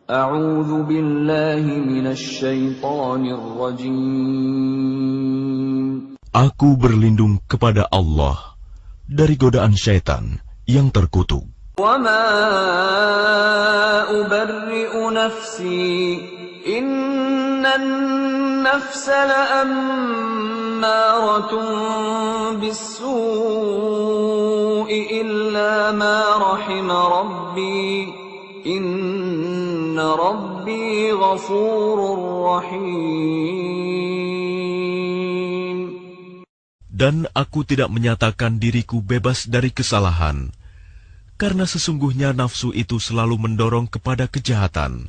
A'udzu billahi minasy syaithanir rajim. Aku berlindung kepada Allah dari godaan syaitan yang terkutuk. Wa ma ubarri'u nafsi, innan nafsa la'ammaratun bis-su'i illa ma rahima rabbi, inna rabbi ghafurur rahim. Dan aku tidak menyatakan diriku bebas dari kesalahan, karena sesungguhnya nafsu itu selalu mendorong kepada kejahatan,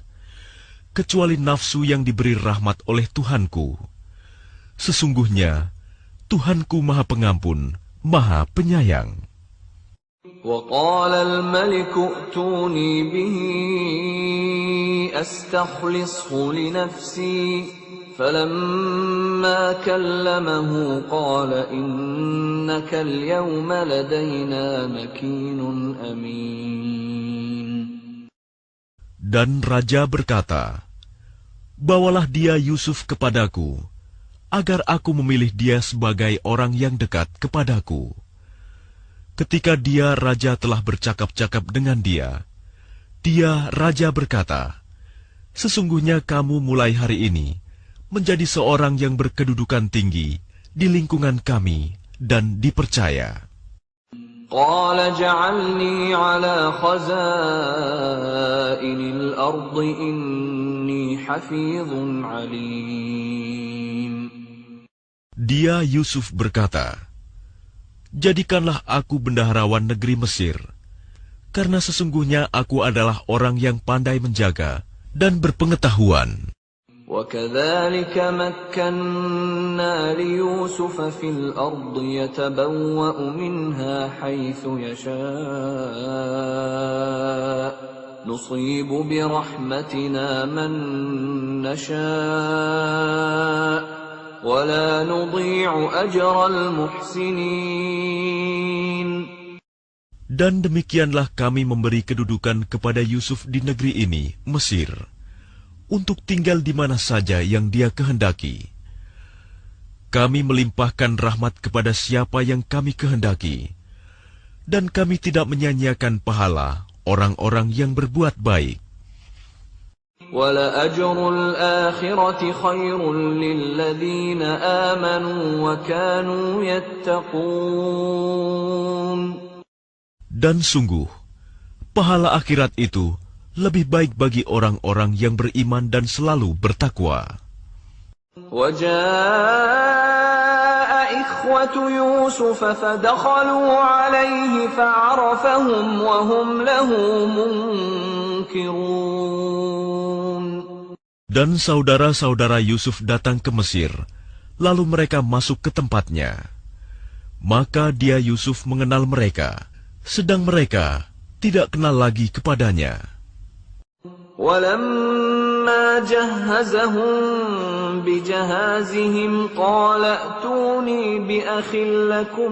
kecuali nafsu yang diberi rahmat oleh Tuhanku. Sesungguhnya Tuhanku Maha Pengampun, Maha Penyayang. وَقَالَ الْمَلِكُ ائْتُونِي بِهِ أَسْتَخْلِصْهُ لِنَفْسِي فَلَمَّا كَلَّمَهُ قَالَ إِنَّكَ الْيَوْمَ لَدَيْنَا مَكِينٌ أَمِينٌ. Dan raja berkata, "Bawalah dia Yusuf kepadaku, agar aku memilih dia sebagai orang yang dekat kepadaku." Ketika raja telah bercakap-cakap dengan dia, raja berkata, "Sesungguhnya kamu mulai hari ini menjadi seorang yang berkedudukan tinggi di lingkungan kami dan dipercaya." قَالَ اجْعَلْنِي عَلَى خَزَائِنِ الْأَرْضِ إِنِّي حَفِيظٌ عَلِيمٌ. Dia Yusuf berkata, "Jadikanlah aku bendaharawan negeri Mesir, karena sesungguhnya aku adalah orang yang pandai menjaga dan berpengetahuan." وَكَذَلِكَ مَكَّنَّا لِيُوسُفَ فِي الْأَرْضِ يَتَبَوَّأُ مِنْهَا حَيْثُ يَشَاءُ نُصِيبُ بِرَحْمَتِنَا مَن نَّشَاءُ وَلَا نُضِيعُ أَجْرَ الْمُحْسِنِينَ. Dan demikianlah kami memberi kedudukan kepada Yusuf di negeri ini, Mesir, untuk tinggal di mana saja yang dia kehendaki. Kami melimpahkan rahmat kepada siapa yang kami kehendaki, dan kami tidak menyia-nyiakan pahala orang-orang yang berbuat baik. وَلَأَجْرُ الْآخِرَةِ خَيْرٌ لِّلَّذِينَ آمَنُوا وَكَانُوا يَتَّقُونَ. Dan sungguh, pahala akhirat itu lebih baik bagi orang-orang yang beriman dan selalu bertakwa. وَجَاءَ إِخْوَةُ يُوسُفَ فَدَخَلُوا عَلَيْهِ فَعَرَفَهُمْ وَهُمْ لَهُ مُنكِرُونَ. Dan saudara-saudara Yusuf datang ke Mesir, lalu mereka masuk ke tempatnya. Maka dia Yusuf mengenal mereka, sedang mereka tidak kenal lagi kepadanya. وَلَمَّا جَهَّزَهُم بِجَهَازِهِمْ قَالَ ائْتُونِي بِأَخٍ لَّكُم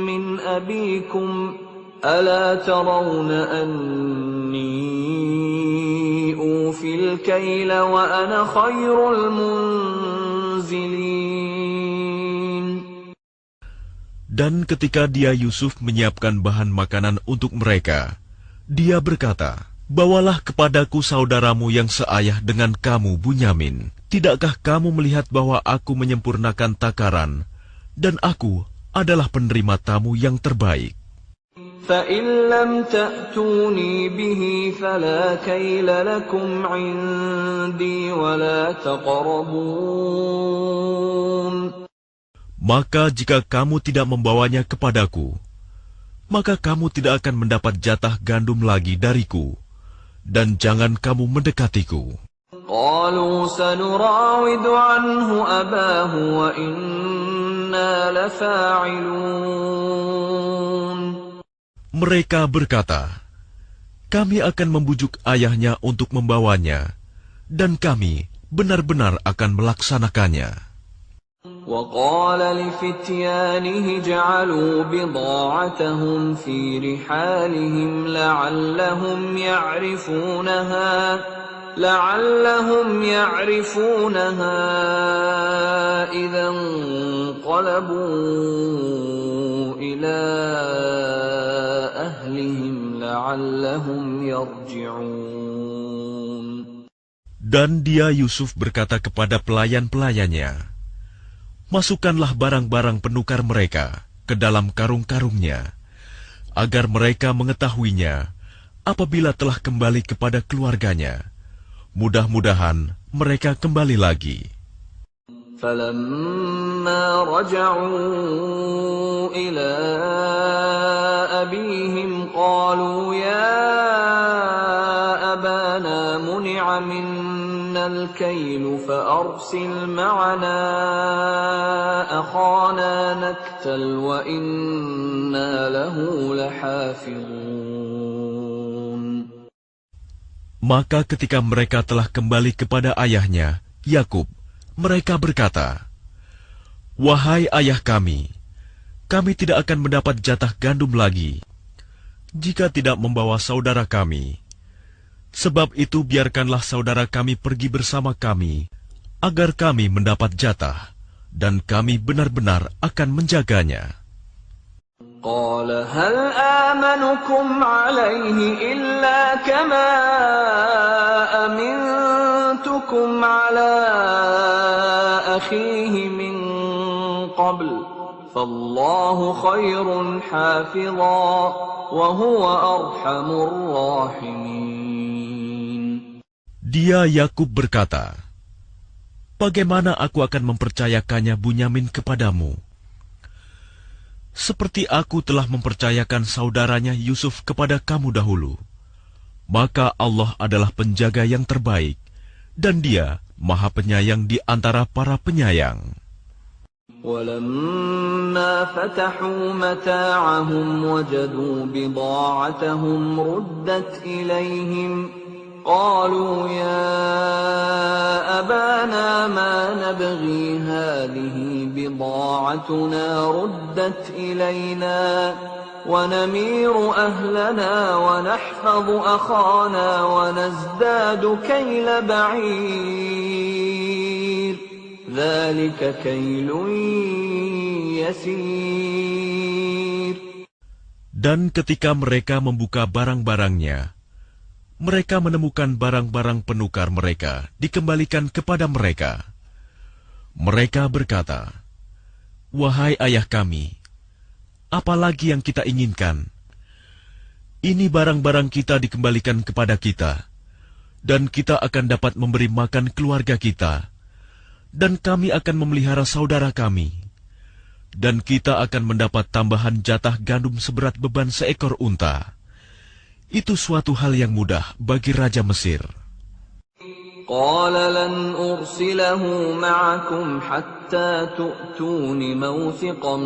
مِّنْ أَبِيكُمْ أَلَا تَرَوْنَ أَنِّي أُوفِي الْكَيْلَ وَأَنَا خَيْرُ الْمُنزِلِينَ. Dan ketika dia Yusuf menyiapkan bahan makanan untuk mereka, dia berkata, "Bawalah kepadaku saudaramu yang seayah dengan kamu, Bunyamin. Tidakkah kamu melihat bahwa aku menyempurnakan takaran, dan aku adalah penerima tamu yang terbaik?" فَإِن لَّمْ تَأْتُونِي بِهِ فَلَا كَيْلَ لَكُمْ عِندِي وَلَا تَقْرَبُونَ. Maka jika kamu tidak membawanya kepadaku, maka kamu tidak akan mendapat jatah gandum lagi dariku, dan jangan kamu mendekatiku. قَالُوا سَنُرَاوِدُ عَنْهُ أَبَاهُ وَإِنَّا لَفَاعِلُونَ. Mereka berkata, "Kami akan membujuk ayahnya untuk membawanya, dan kami benar-benar akan melaksanakannya." وقال لفتيانه جعلوا بضاعتهم في رحالهم لعلهم يعرفونها إذا انقلبوا إلى أهلهم لعلهم يرجعون. Dan dia Yusuf berkata kepada pelayan-pelayannya, "Masukkanlah barang-barang penukar mereka ke dalam karung-karungnya, agar mereka mengetahuinya apabila telah kembali kepada keluarganya. Mudah-mudahan mereka kembali lagi." فَلَمَّا رَجَعُوا إِلَى أَبِيهِمْ قَالُوا يَا أَبَانَا مُنِعَ مِنَّا الْكَيْلُ فَأَرْسِلْ مَعَنَا أَخَانَا نَكْتَلْ وَإِنَّا لَهُ لَحَافِظُونَ. Maka ketika mereka telah kembali kepada ayahnya, Yakub, mereka berkata, "Wahai ayah kami tidak akan mendapat jatah gandum lagi jika tidak membawa saudara kami. Sebab itu biarkanlah saudara kami pergi bersama kami, agar kami mendapat jatah, dan kami benar-benar akan menjaganya." قال هل آمنكم عليه إلا كما أمنتكم على أخيه من قبل فالله خير حافظا وهو أرحم الراحمين. Dia Yakub berkata, "Bagaimana aku akan mempercayakannya Bunyamin kepadamu? Seperti aku telah mempercayakan saudaranya Yusuf kepada kamu dahulu. Maka Allah adalah penjaga yang terbaik, dan Dia Maha Penyayang di antara para penyayang." وَلَمَّا فَتَحُوا مَتَاعَهُمْ وَجَدُوا بِضَاعَتَهُمْ رُدَّتْ إِلَيْهِمْ قالوا يا أبانا ما نبغي هذه بضاعتنا ردت إلينا ونمير أهلنا ونحفظ أخانا ونزداد كيل بعير ذلك كيل يسير. Dan ketika mereka membuka barang-barangnya, mereka menemukan barang-barang penukar mereka dikembalikan kepada mereka. Mereka berkata, "Wahai ayah kami, apa lagi yang kita inginkan? Ini barang-barang kita dikembalikan kepada kita, dan kita akan dapat memberi makan keluarga kita, dan kami akan memelihara saudara kami, dan kita akan mendapat tambahan jatah gandum seberat beban seekor unta. Itu suatu hal yang mudah bagi Raja Mesir." قال لن أرسله معكم حتى تؤتون موثقا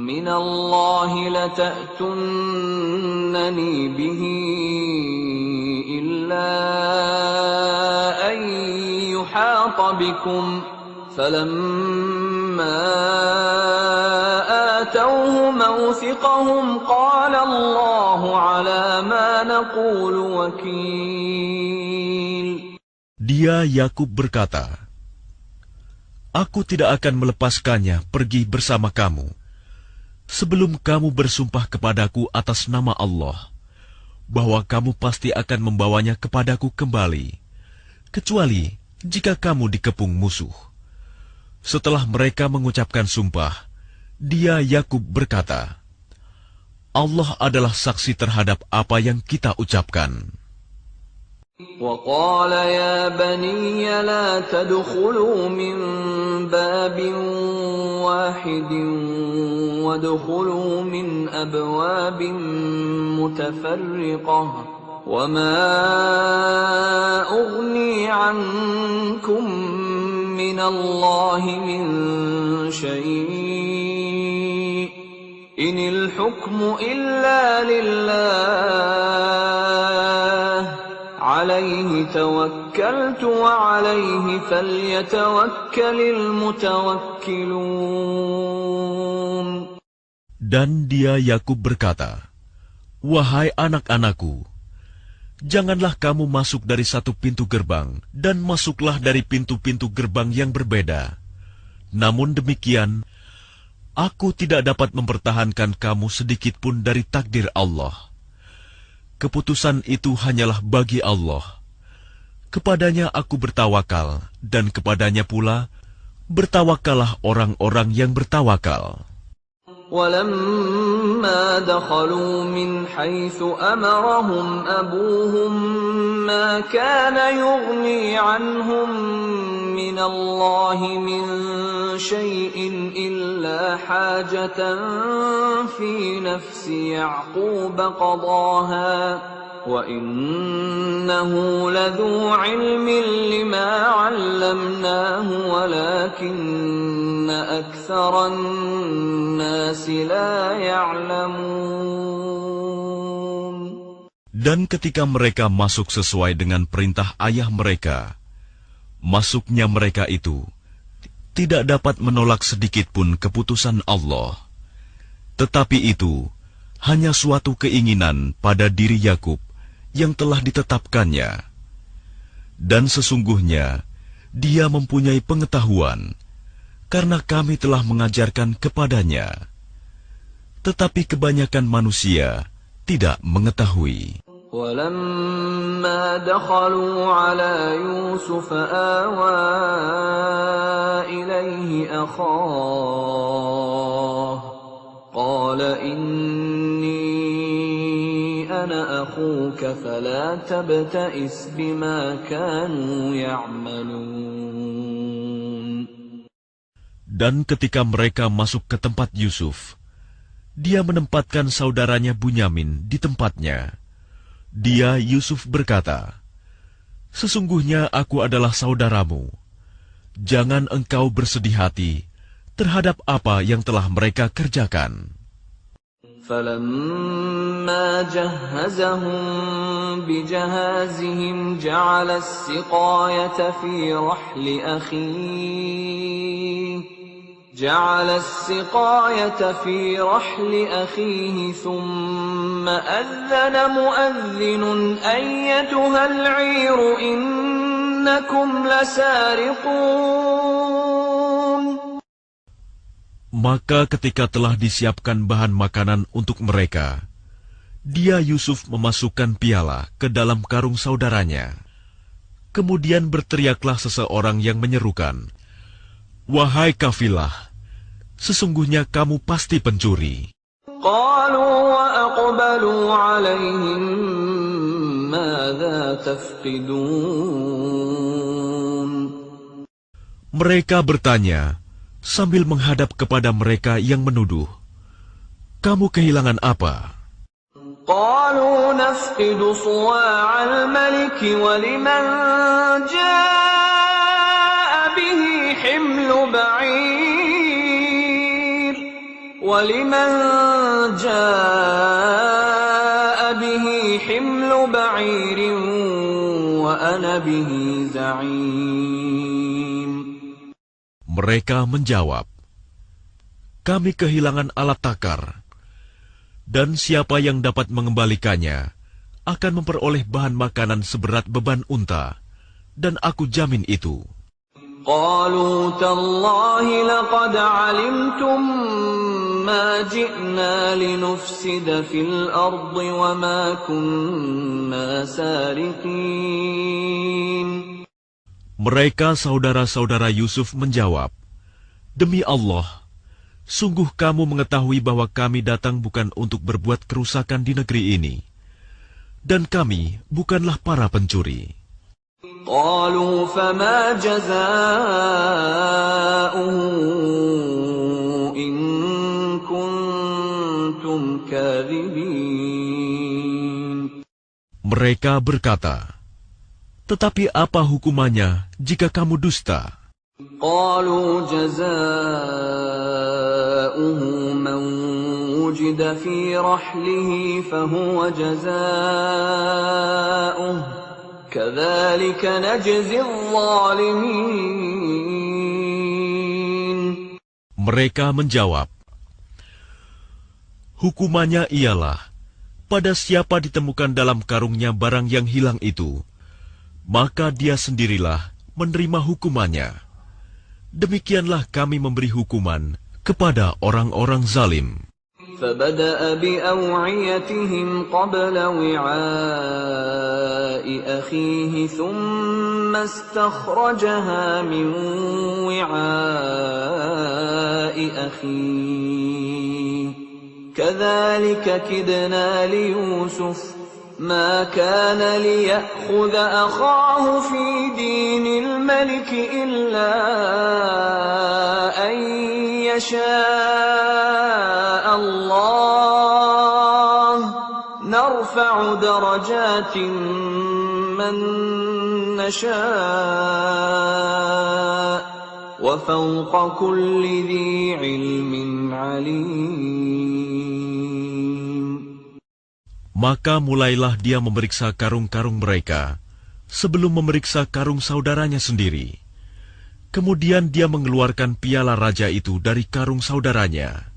من الله لتأتونني به إلا أن يحاط بكم فلما آتوه موثقهم قال الله على ما نقول وكيل. Dia Yakub berkata, "Aku tidak akan melepaskannya pergi bersama kamu sebelum kamu bersumpah kepadaku atas nama Allah bahwa kamu pasti akan membawanya kepadaku kembali, kecuali jika kamu dikepung musuh." Setelah mereka mengucapkan sumpah, dia Yakub berkata, "Allah adalah saksi terhadap apa yang kita ucapkan." وقال يا بني لا تدخلوا من باب واحد وادخلوا من أبواب متفرقة وما أغني عنكم من الله من شيء إن الحكم إلا لله عليه عليه توكلت وعليه فليتوكل المتوكلون. Dan dia Yakub berkata, "Wahai anak-anakku, janganlah kamu masuk dari satu pintu gerbang, dan masuklah dari pintu-pintu gerbang yang berbeda. Namun demikian, aku tidak dapat mempertahankan kamu sedikit pun dari takdir Allah. Keputusan itu hanyalah bagi Allah. Kepadanya aku bertawakal, dan kepadanya pula bertawakallah orang-orang yang bertawakal." ولما دخلوا من حيث أمرهم أبوهم ما كان يغني عنهم من الله من شيء إلا حاجة في نفس يعقوب قضاها وَإِنَّهُ لَذُو عِلْمٍ لِّمَا عَلَّمْنَاهُ وَلَكِنَّ أَكْثَرَ النَّاسِ لَا يَعْلَمُونَ. Dan ketika mereka masuk sesuai dengan perintah ayah mereka, masuknya mereka itu tidak dapat menolak sedikit pun keputusan Allah. Tetapi itu hanya suatu keinginan pada diri Yakub yang telah ditetapkannya. Dan sesungguhnya dia mempunyai pengetahuan, karena kami telah mengajarkan kepadanya. Tetapi kebanyakan manusia tidak mengetahui. وَلَمَّا دَخَلُوا عَلَى يُوسُفَ آوَى إِلَيْهِ أَخَاهُ قَالَ إِنِّي أَنَا أَخُوكَ فَلَا تَبْتَئِسْ بِمَا كَانُوا يَعْمَلُونَ. Dan ketika mereka masuk ke tempat Yusuf, dia menempatkan saudaranya Bunyamin di tempatnya. Dia, Yusuf, berkata, "Sesungguhnya aku adalah saudaramu. Jangan engkau bersedih hati terhadap apa yang telah mereka kerjakan." فَلَمَّا جَهَّزَهُم بِجَهَازِهِمْ جَعَلَ السِّقَايَةَ فِي رَحْلِ أَخِيهِ ثُمَّ أَذَّنَ مُؤَذِّنٌ أَيَّتُهَا الْعِيرُ إِنَّكُمْ لَسَارِقُونَ. Maka ketika telah disiapkan bahan makanan untuk mereka, dia Yusuf memasukkan piala ke dalam karung saudaranya. Kemudian berteriaklah seseorang yang menyerukan, "Wahai kafilah, sesungguhnya kamu pasti pencuri." قَالُوا وَأَقْبَلُوا عَلَيْهِم مَاذَا تَفْقِدُونَ. Mereka bertanya sambil menghadap kepada mereka yang menuduh, "Kamu kehilangan apa?" قَالُوا نَفْقِدُ صُوَاعَ الْمَلِكِ وَلِمَنْ جَاءَ بِهِ حِمْلُ بَعِيرٍ وَأَنَا بِهِ زَعِيمٌ. Mereka menjawab, "Kami kehilangan alat takar, dan siapa yang dapat mengembalikannya akan memperoleh bahan makanan seberat beban unta, dan aku jamin itu." قَالُوا تَاللَّهِ لَقَدْ عَلِمْتُم مَّا جِئْنَا لِنُفْسِدَ فِي الْأَرْضِ وَمَا كُنَّا سَارِقِينَ. Mereka saudara-saudara Yusuf menjawab, "Demi Allah, sungguh kamu mengetahui bahwa kami datang bukan untuk berbuat kerusakan di negeri ini, dan kami bukanlah para pencuri." قَالُوا فَمَا جَزَاؤُهُ إِن كُنتُمْ كَاذِبِينَ. Mereka berkata, "Tetapi apa hukumannya jika kamu dusta?" قَالُوا جَزَاؤُهُ مَنْ وُجِدَ فِي رَحْلِهِ فَهُوَ جَزَاؤُهُ كذلك نجزي الظالمين. Mereka menjawab, hukumannya ialah, pada siapa ditemukan dalam karungnya barang yang hilang itu, maka dia sendirilah menerima hukumannya. Demikianlah kami memberi hukuman kepada orang-orang zalim. فبدأ بأوعيتهم قبل وعاء أخيه ثم استخرجها من وعاء أخيه كذلك كدنا ليوسف ما كان ليأخذ أخاه في دين الملك إلا أن يشاء الله نرفع درجات من نشاء وفوق كل ذي علم عليم. Maka mulailah dia memeriksa karung-karung mereka sebelum memeriksa karung saudaranya sendiri. Kemudian dia mengeluarkan piala raja itu dari karung saudaranya.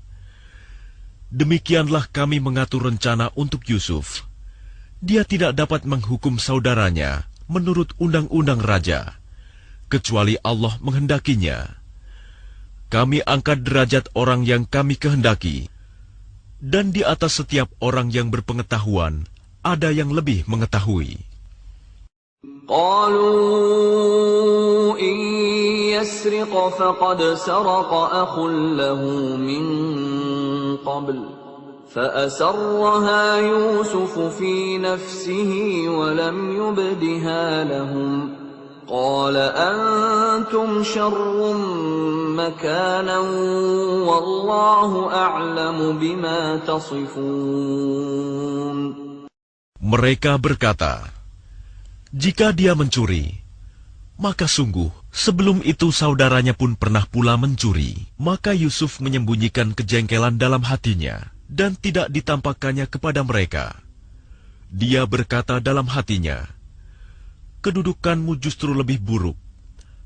Demikianlah kami mengatur rencana untuk Yusuf. Dia tidak dapat menghukum saudaranya menurut undang-undang raja, kecuali Allah menghendakinya. Kami angkat derajat orang yang kami kehendaki, dan di atas setiap orang yang berpengetahuan ada yang lebih mengetahui. قالوا إن يسرق فقد سرق أخ له من قبل فأسرها يوسف في نفسه ولم يبدها لهم قال أنتم شر مكانا والله أعلم بما تصفون. Mereka berkata, jika dia mencuri, maka sungguh sebelum itu saudaranya pun pernah pula mencuri. Maka Yusuf menyembunyikan kejengkelan dalam hatinya dan tidak ditampakkannya kepada mereka. Dia berkata dalam hatinya, kedudukanmu justru lebih buruk,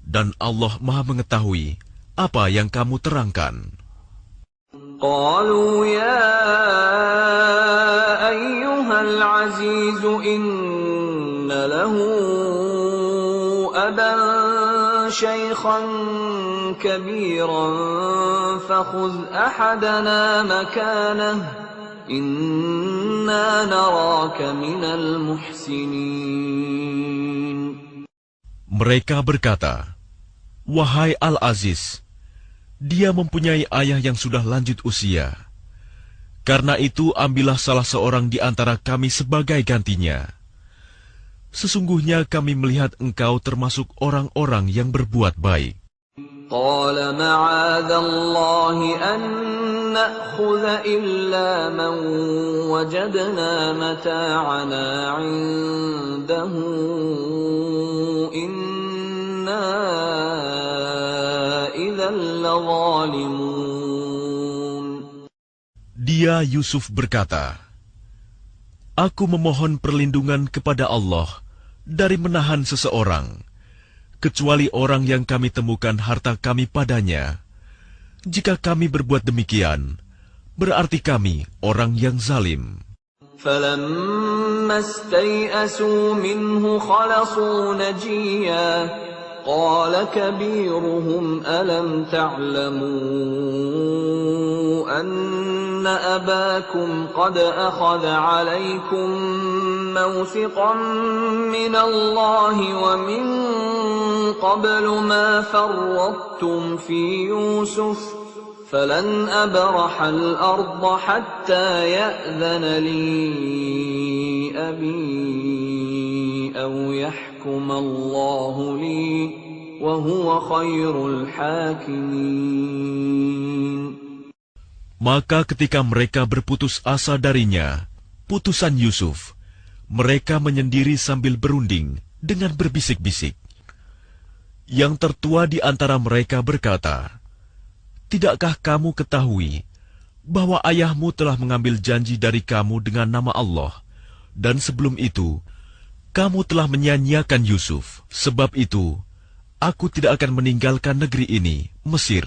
dan Allah Maha mengetahui apa yang kamu terangkan. قالوا يا أيها العزيز إن له أبا شيخا كبيرا فخذ أحدنا مكانه إنا نراك من المحسنين. Mereka berkata, wahai Al-Aziz, dia mempunyai ayah yang sudah lanjut usia. Karena itu ambillah salah seorang di antara kami sebagai gantinya. Sesungguhnya kami melihat engkau termasuk orang-orang yang berbuat baik. قال معاذ الله أن نأخذ إلا من وجدنا متاعنا عنده إنا إذا لظالمون. Dia Yusuf berkata, aku memohon perlindungan kepada Allah dari menahan seseorang, kecuali orang yang kami temukan harta kami padanya. Jika kami berbuat demikian, berarti kami orang yang zalim. فَلَمَّا اسْتَيْأَسُوا مِنْهُ خَلَصُوا نَجِيًّا قَالَ كَبِيرُهُمْ أَلَمْ تَعْلَمُوا أَنَّ أَبَاكُمْ قَدْ أَخَذَ عَلَيْكُمْ مَوْثِقًا مِنَ اللَّهِ وَمِنْ قَبْلُ مَا فَرَّطتُمْ فِي يُوسُفَ فَلَنْ أَبْرَحَ الْأَرْضَ حَتَّى يَأْذَنَ لِي أَبِي أَوْ يَحْكُمَ اللَّهُ لِي وَهُوَ خَيْرُ الْحَاكِمِينَ. Maka ketika mereka berputus asa darinya, putusan Yusuf, mereka menyendiri sambil berunding dengan berbisik-bisik. Yang tertua di antara mereka berkata, tidakkah kamu ketahui bahwa ayahmu telah mengambil janji dari kamu dengan nama Allah, dan sebelum itu Kamu telah menyanyiakan Yusuf, sebab itu aku tidak akan meninggalkan negeri ini, Mesir,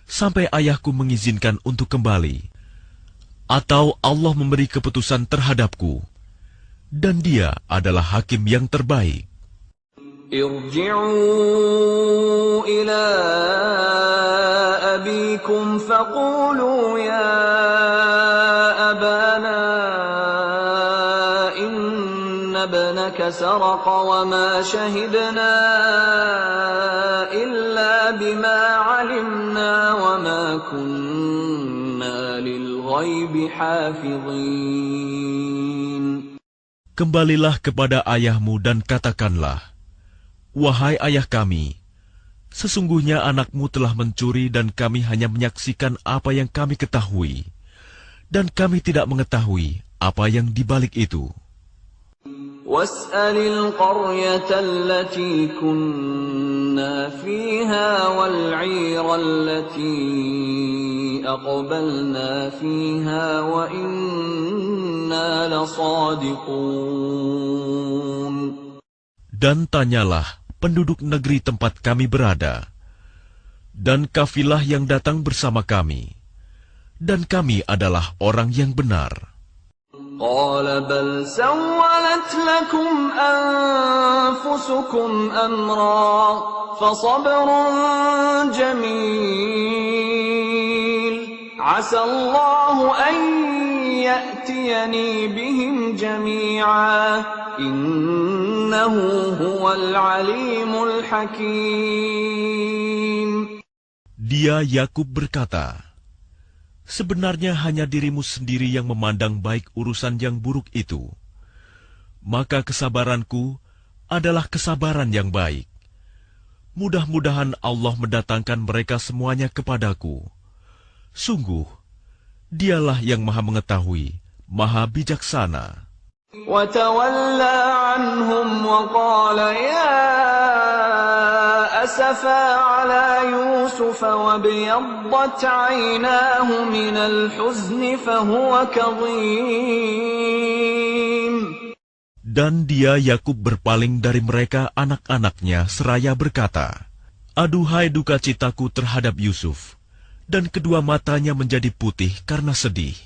sampai ayahku mengizinkan untuk kembali. Atau Allah memberi keputusan terhadapku, dan Dia adalah hakim yang terbaik. Irji'u ila abikum faqulu ya abana inna ibnaka saraqa wa ma shahidna illa bima 'alimna wa ma kunna lil ghaibi hafizin. Kembalilah kepada ayahmu dan katakanlah, wahai ayah kami, sesungguhnya anakmu telah mencuri dan kami hanya menyaksikan apa yang kami ketahui, dan kami tidak mengetahui apa yang dibalik itu. Was'alil qaryata allati kunna fiha wal 'ira allati aqbalna fiha wa inna lasadiqun. Dan tanyalah penduduk negeri tempat kami berada, dan kafilah yang datang bersama kami, dan kami adalah orang yang benar. Qala bal sawwalat lakum anfusukum amra fasabrun jamil 'asa Allahu an ya'tiyani bihim jami'a innahu huwal alimul hakim. Dia Yakub berkata, sebenarnya hanya dirimu sendiri yang memandang baik urusan yang buruk itu. Maka kesabaranku adalah kesabaran yang baik. Mudah-mudahan Allah mendatangkan mereka semuanya kepadaku. Sungguh, Dialah yang Maha Mengetahui, Maha Bijaksana. وَتَوَلَّى عَنْهُمْ وَقَالَ يَا أَسَفَا عَلَى يُوسُفَ وَابْيَضَّتْ عَيْنَاهُ مِنَ الْحُزْنِ فَهُوَ كَظِيمٌ. Dan dia Yakub berpaling dari mereka anak-anaknya seraya berkata, aduhai duka citaku terhadap Yusuf, dan kedua matanya menjadi putih karena sedih.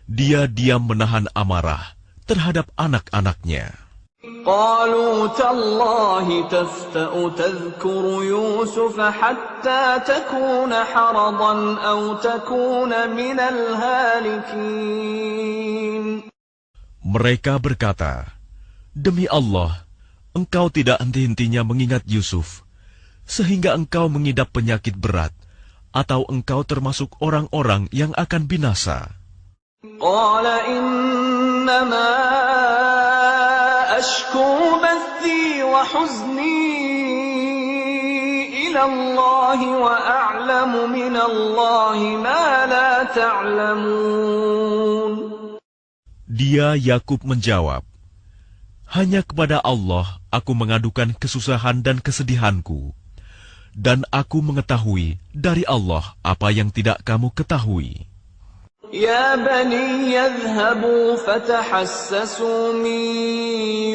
Dia diam menahan amarah terhadap anak-anaknya. قالوا تالله تفتأ تذكر يوسف حتى تكون حرضا أو تكون من الهالكين. Mereka berkata, demi Allah, engkau tidak henti-hentinya mengingat Yusuf, sehingga engkau mengidap penyakit berat, atau engkau termasuk orang-orang yang akan binasa. قال إنما أشكو بثي وحزني إلى الله وأعلم من الله ما لا تعلمون. Dia Yakub menjawab, hanya kepada Allah aku mengadukan kesusahan dan kesedihanku, dan aku mengetahui dari Allah apa yang tidak kamu ketahui. يا بني يذهبوا فتحسسوا من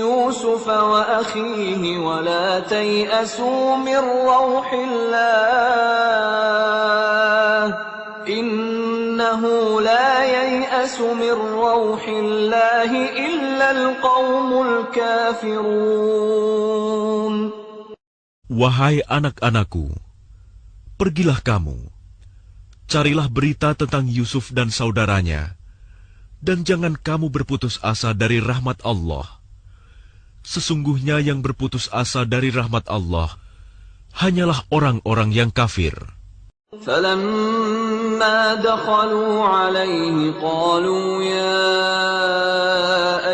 يوسف وأخيه ولا تيأسوا من روح الله إنه لا ييأس من روح الله إلا القوم الكافرون. Wahai anak-anakku, pergilah kamu, carilah berita tentang Yusuf dan saudaranya, dan jangan kamu berputus asa dari rahmat Allah. Sesungguhnya yang berputus asa dari rahmat Allah hanyalah orang-orang yang kafir. فَلَمَّا دَخَلُوا عَلَيْهِ قَالُوا يَا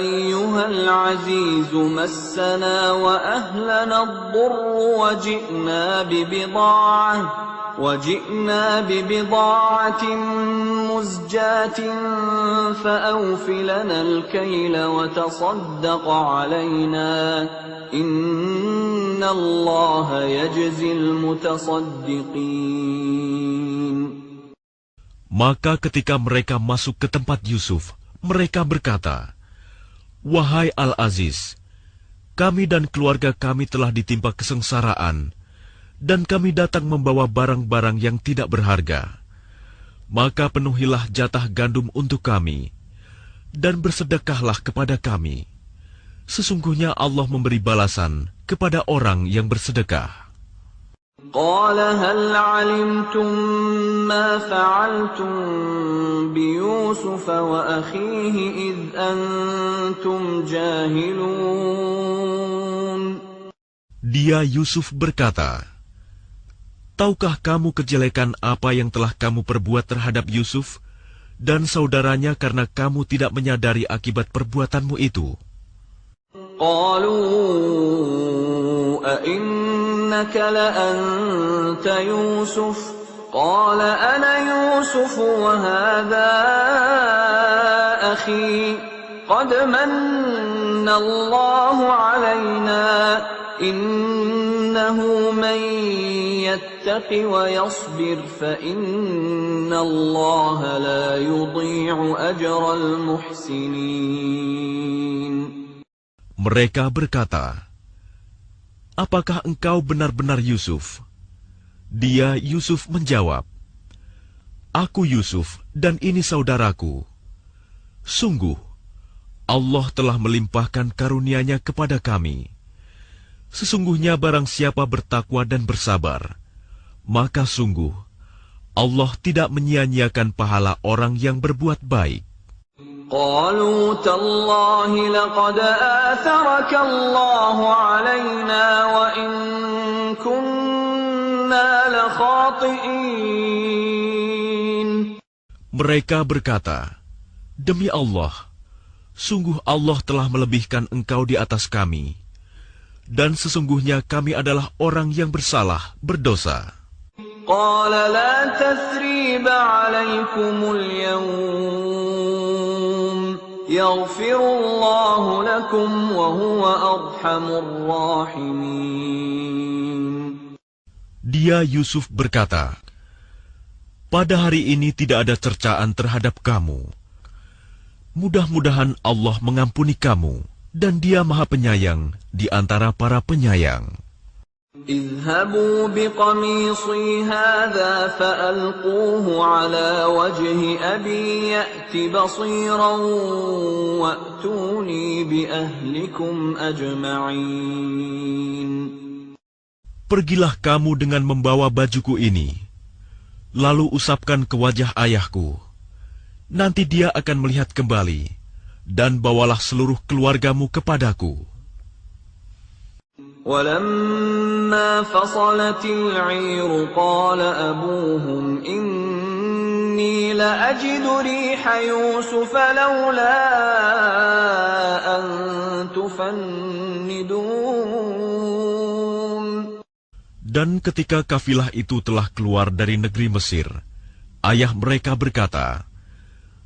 أَيُّهَا الْعَزِيزُ مَسَّنَا وَأَهْلَنَا الضُّرُّ وَجِئْنَا بِبِضَاعَةٍ مُزْجَاةٍ فَأَوْفِ لَنَا الْكَيْلَ وَتَصَدَّقْ عَلَيْنَا إِنَّ اللَّهَ يَجْزِي الْمُتَصَدِّقِينَ. Maka ketika mereka masuk ke tempat Yusuf, mereka berkata, wahai Al-Aziz, kami dan keluarga kami telah ditimpa kesengsaraan, dan kami datang membawa barang-barang yang tidak berharga. Maka penuhilah jatah gandum untuk kami, dan bersedekahlah kepada kami. Sesungguhnya Allah memberi balasan kepada orang yang bersedekah. قال هل علمتم ما فعلتم بيوسف وأخيه إذ أنتم جاهلون. Dia Yusuf berkata, "Tahukah kamu kejelekan apa yang telah kamu perbuat terhadap Yusuf dan saudaranya karena kamu tidak menyadari akibat perbuatanmu itu?" قالوا أئنك لأنت يوسف قال أنا يوسف وهذا أخي قد من الله علينا إنه من يتق ويصبر فإن الله لا يضيع أجر المحسنين. Mereka berkata, "Apakah engkau benar-benar Yusuf?" Dia Yusuf menjawab, "Aku Yusuf dan ini saudaraku. Sungguh, Allah telah melimpahkan karunia-Nya kepada kami. Sesungguhnya barang siapa bertakwa dan bersabar, maka sungguh Allah tidak menyia-nyiakan pahala orang yang berbuat baik." قالوا تالله لقد آثرك الله علينا وإن كنا لخاطئين. Mereka berkata, "Demi Allah, sungguh Allah telah melebihkan engkau di atas kami, dan sesungguhnya kami adalah orang yang bersalah, berdosa." قال لا تثريب عليكم اليوم يغفر الله لكم وهو أرحم الراحمين. Dia Yusuf berkata, "Pada hari ini tidak ada cercaan terhadap kamu. Mudah-mudahan Allah mengampuni kamu, dan Dia Maha Penyayang di antara para penyayang." اذهبوا بقميصي هذا فألقوه على وجه أبي يأت بصيرا وأتوني بأهلكم أجمعين. Pergilah kamu dengan membawa bajuku ini, lalu usapkan ke wajah ayahku. Nanti dia akan melihat kembali, dan bawalah seluruh keluargamu kepadaku. ولما فصلت العير قال أبوهم إني لأجد ريح يوسف لولا أن تفندون. Dan ketika kafilah itu telah keluar dari negeri Mesir, ayah mereka berkata,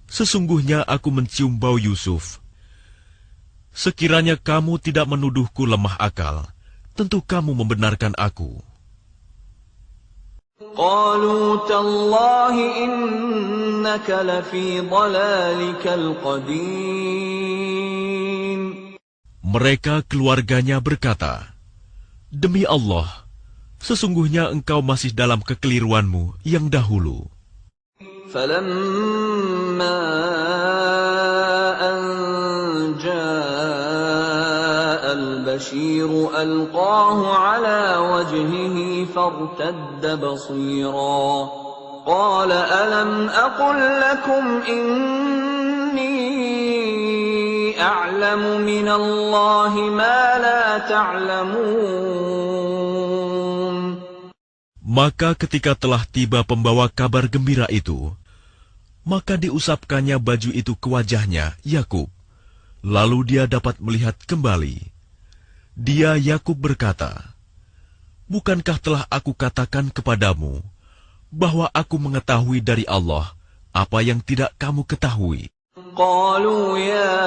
"Sesungguhnya aku mencium bau Yusuf. Sekiranya kamu tidak menuduhku lemah akal, tentu kamu membenarkan aku." قالوا تالله إنك لفي ضلالك القديم. Mereka keluarganya berkata, "Demi Allah, sesungguhnya engkau masih dalam kekeliruanmu yang dahulu." فلما أن جاء البشير ألقاه على وجهه فارتد بصيرا قال ألم أقل لكم إني أعلم من الله ما لا تعلمون. Maka ketika telah tiba pembawa kabar gembira itu, maka diusapkannya baju itu ke wajahnya, Yakub. Lalu dia dapat melihat kembali. Dia Yakub berkata, "Bukankah telah aku katakan kepadamu, bahwa aku mengetahui dari Allah apa yang tidak kamu ketahui?" قالوا يا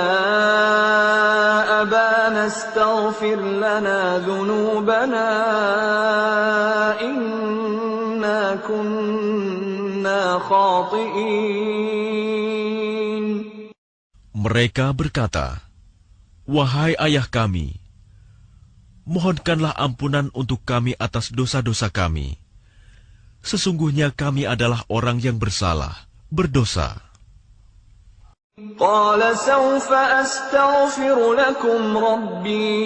أبانا استغفر لنا ذنوبنا إنا كنا خاطئين. Mereka berkata, "Wahai ayah kami, mohonkanlah ampunan untuk kami atas dosa-dosa kami. Sesungguhnya kami adalah orang yang bersalah, berdosa. قال سوف أستغفر لكم ربي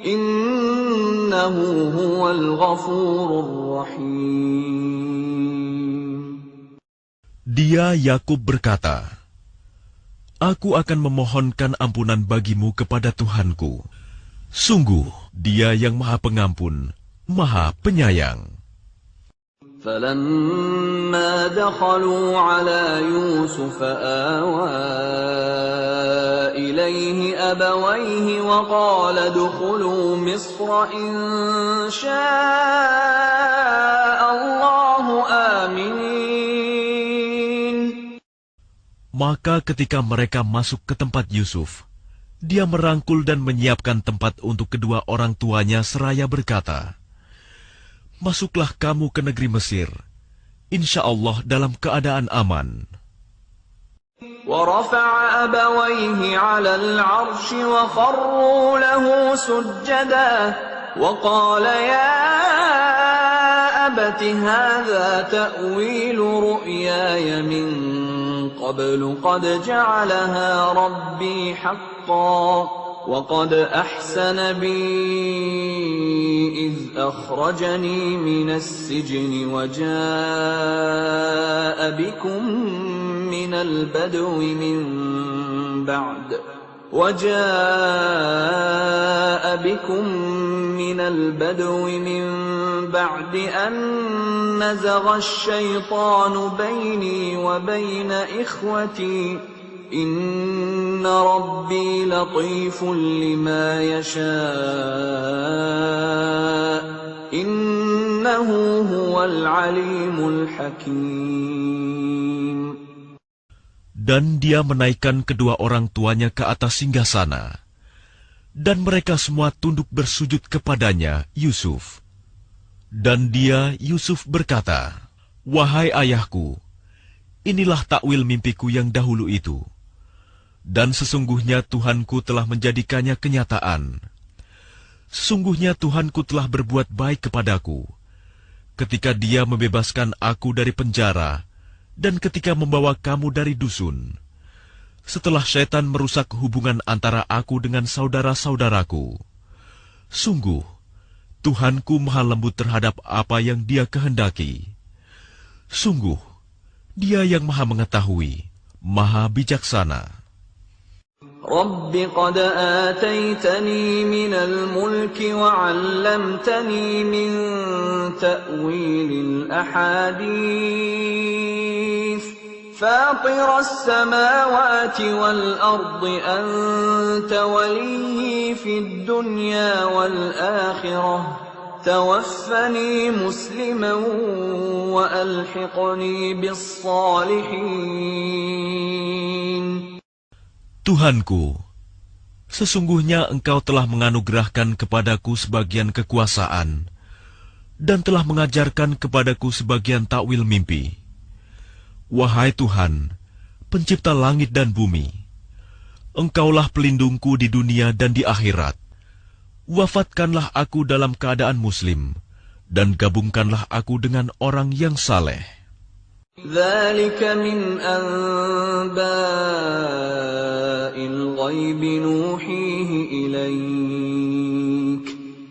إنه هو الغفور الرحيم. Dia Yakub berkata, Aku akan memohonkan ampunan bagimu kepada Tuhanku. Sungguh, Dia yang Maha Pengampun, Maha Penyayang. فلما دخلوا على يوسف آوى إليه أبويه وقال ادخلوا مصر إن شاء الله آمنين. Maka ketika mereka masuk ke tempat Yusuf, dia merangkul dan menyiapkan tempat untuk kedua orang tuanya seraya berkata, Masuklah kamu ke negeri Mesir, insya Allah dalam keadaan aman. ورفع أبويه على العرش وخروا له سجدا وقال يا أبت هذا تأويل رؤياي من قبل قد جعلها ربي حقا وقد أحسن بي إذ أخرجني من السجن وجاء بكم من البدو من بعد أن نزغ الشيطان بيني وبين إخوتي إن ربي لطيف لما يشاء إنه هو العليم الحكيم. Dan dia menaikkan kedua orang tuanya ke atas singgasana, dan mereka semua tunduk bersujud kepadanya, Yusuf. Dan dia, Yusuf, berkata, Wahai ayahku, inilah takwil mimpiku yang dahulu itu. Dan sesungguhnya Tuhanku telah menjadikannya kenyataan. Sesungguhnya Tuhanku telah berbuat baik kepadaku, ketika Dia membebaskan aku dari penjara, dan ketika membawa kamu dari dusun, setelah syaitan merusak hubungan antara aku dengan saudara-saudaraku. Sungguh, Tuhanku maha lembut terhadap apa yang Dia kehendaki. Sungguh, Dia yang maha mengetahui, maha bijaksana. رب قد آتيتني من الملك وعلمتني من تأويل الأحاديث فاطر السماوات والأرض أنت ولي في الدنيا والآخرة توفني مسلما وألحقني بالصالحين. Tuhanku, sesungguhnya Engkau telah menganugerahkan kepadaku sebagian kekuasaan dan telah mengajarkan kepadaku sebagian takwil mimpi. Wahai Tuhan, pencipta langit dan bumi, Engkaulah pelindungku di dunia dan di akhirat. Wafatkanlah aku dalam keadaan muslim, dan gabungkanlah aku dengan orang yang saleh. ذلك من أنباء الغيب نوحيه إليك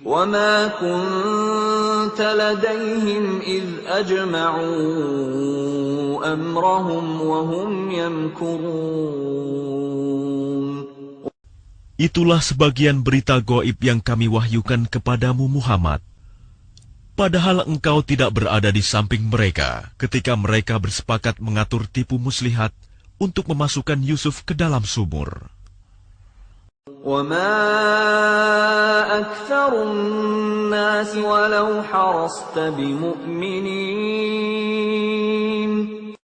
وما كنت لديهم إذ أجمعوا أمرهم وهم يمكرون. Itulah sebagian berita gaib yang kami wahyukan kepadamu Muhammad. Padahal engkau tidak berada di samping mereka ketika mereka bersepakat mengatur tipu muslihat untuk memasukkan Yusuf ke dalam sumur. وَمَا أَكْثَرُ النَّاسِ وَلَوْ حَرَصْتَ بِمُؤْمِنِينَ.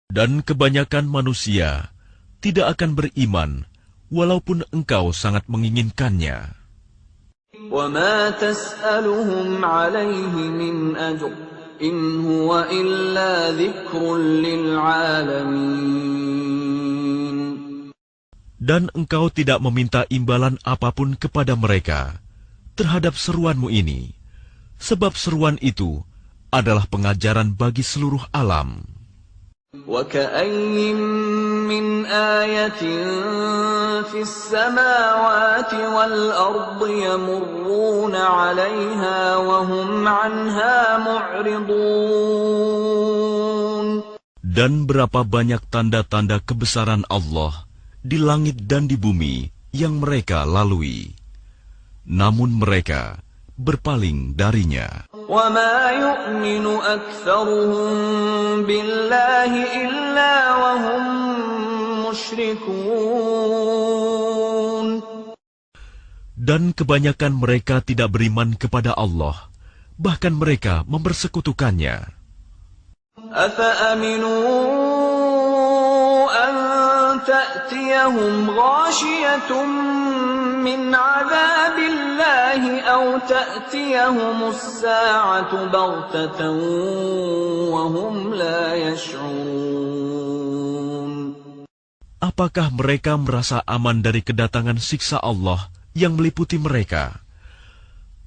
Dan kebanyakan manusia tidak akan beriman walaupun engkau sangat menginginkannya. وَمَا تَسْأَلُهُمْ عَلَيْهِ مِنْ أَجْرٍ إِنْ هُوَ إِلَّا ذِكْرٌ لِلْعَالَمِينَ. Dan engkau tidak meminta imbalan apapun kepada mereka, terhadap seruanmu ini, sebab seruan itu adalah pengajaran bagi seluruh alam. وَكَأَيِّن مِّنْ آيَةٍ فِي السَّمَاوَاتِ وَالْأَرْضِ يَمُرُّونَ عَلَيْهَا وَهُمْ عَنْهَا مُعْرِضُونَ. Dan berapa banyak tanda-tanda kebesaran Allah di langit dan di bumi yang mereka lalui, namun mereka berpaling darinya. وَمَا يُؤْمِنُ أَكْثَرُهُم بِاللَّهِ إِلَّا وَهُم مُشْرِكُونَ. Dan kebanyakan mereka tidak beriman kepada Allah, bahkan mereka mempersekutukannya. أَفَأَمِنُوا أَن تَأْتِيَهُمْ غَاشِيَةٌ مِّنْ عَذَابِ اللَّهِ أَوْ تَأْتِيَهُمُ السَّاعَةُ بَغْتَةً وَهُمْ لَا يَشْعُرُونَ. Apakah mereka merasa aman dari kedatangan siksa Allah yang meliputi mereka,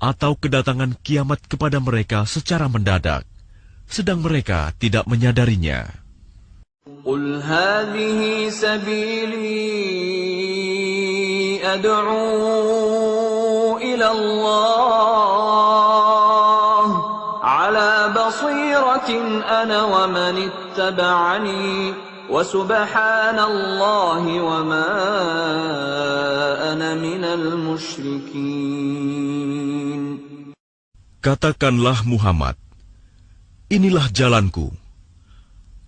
atau kedatangan kiamat kepada mereka secara mendadak, sedang mereka tidak menyadarinya? قُلْ هَٰذِهِ سَبِيلِي أَدْعُو إِلَى اللَّهِ عَلَىٰ بَصِيرَةٍ أَنَا وَمَنِ اتَّبَعَنِي وَسُبْحَانَ اللَّهِ وَمَا أَنَا مِنَ الْمُشْرِكِينَ. Katakanlah Muhammad, inilah jalanku.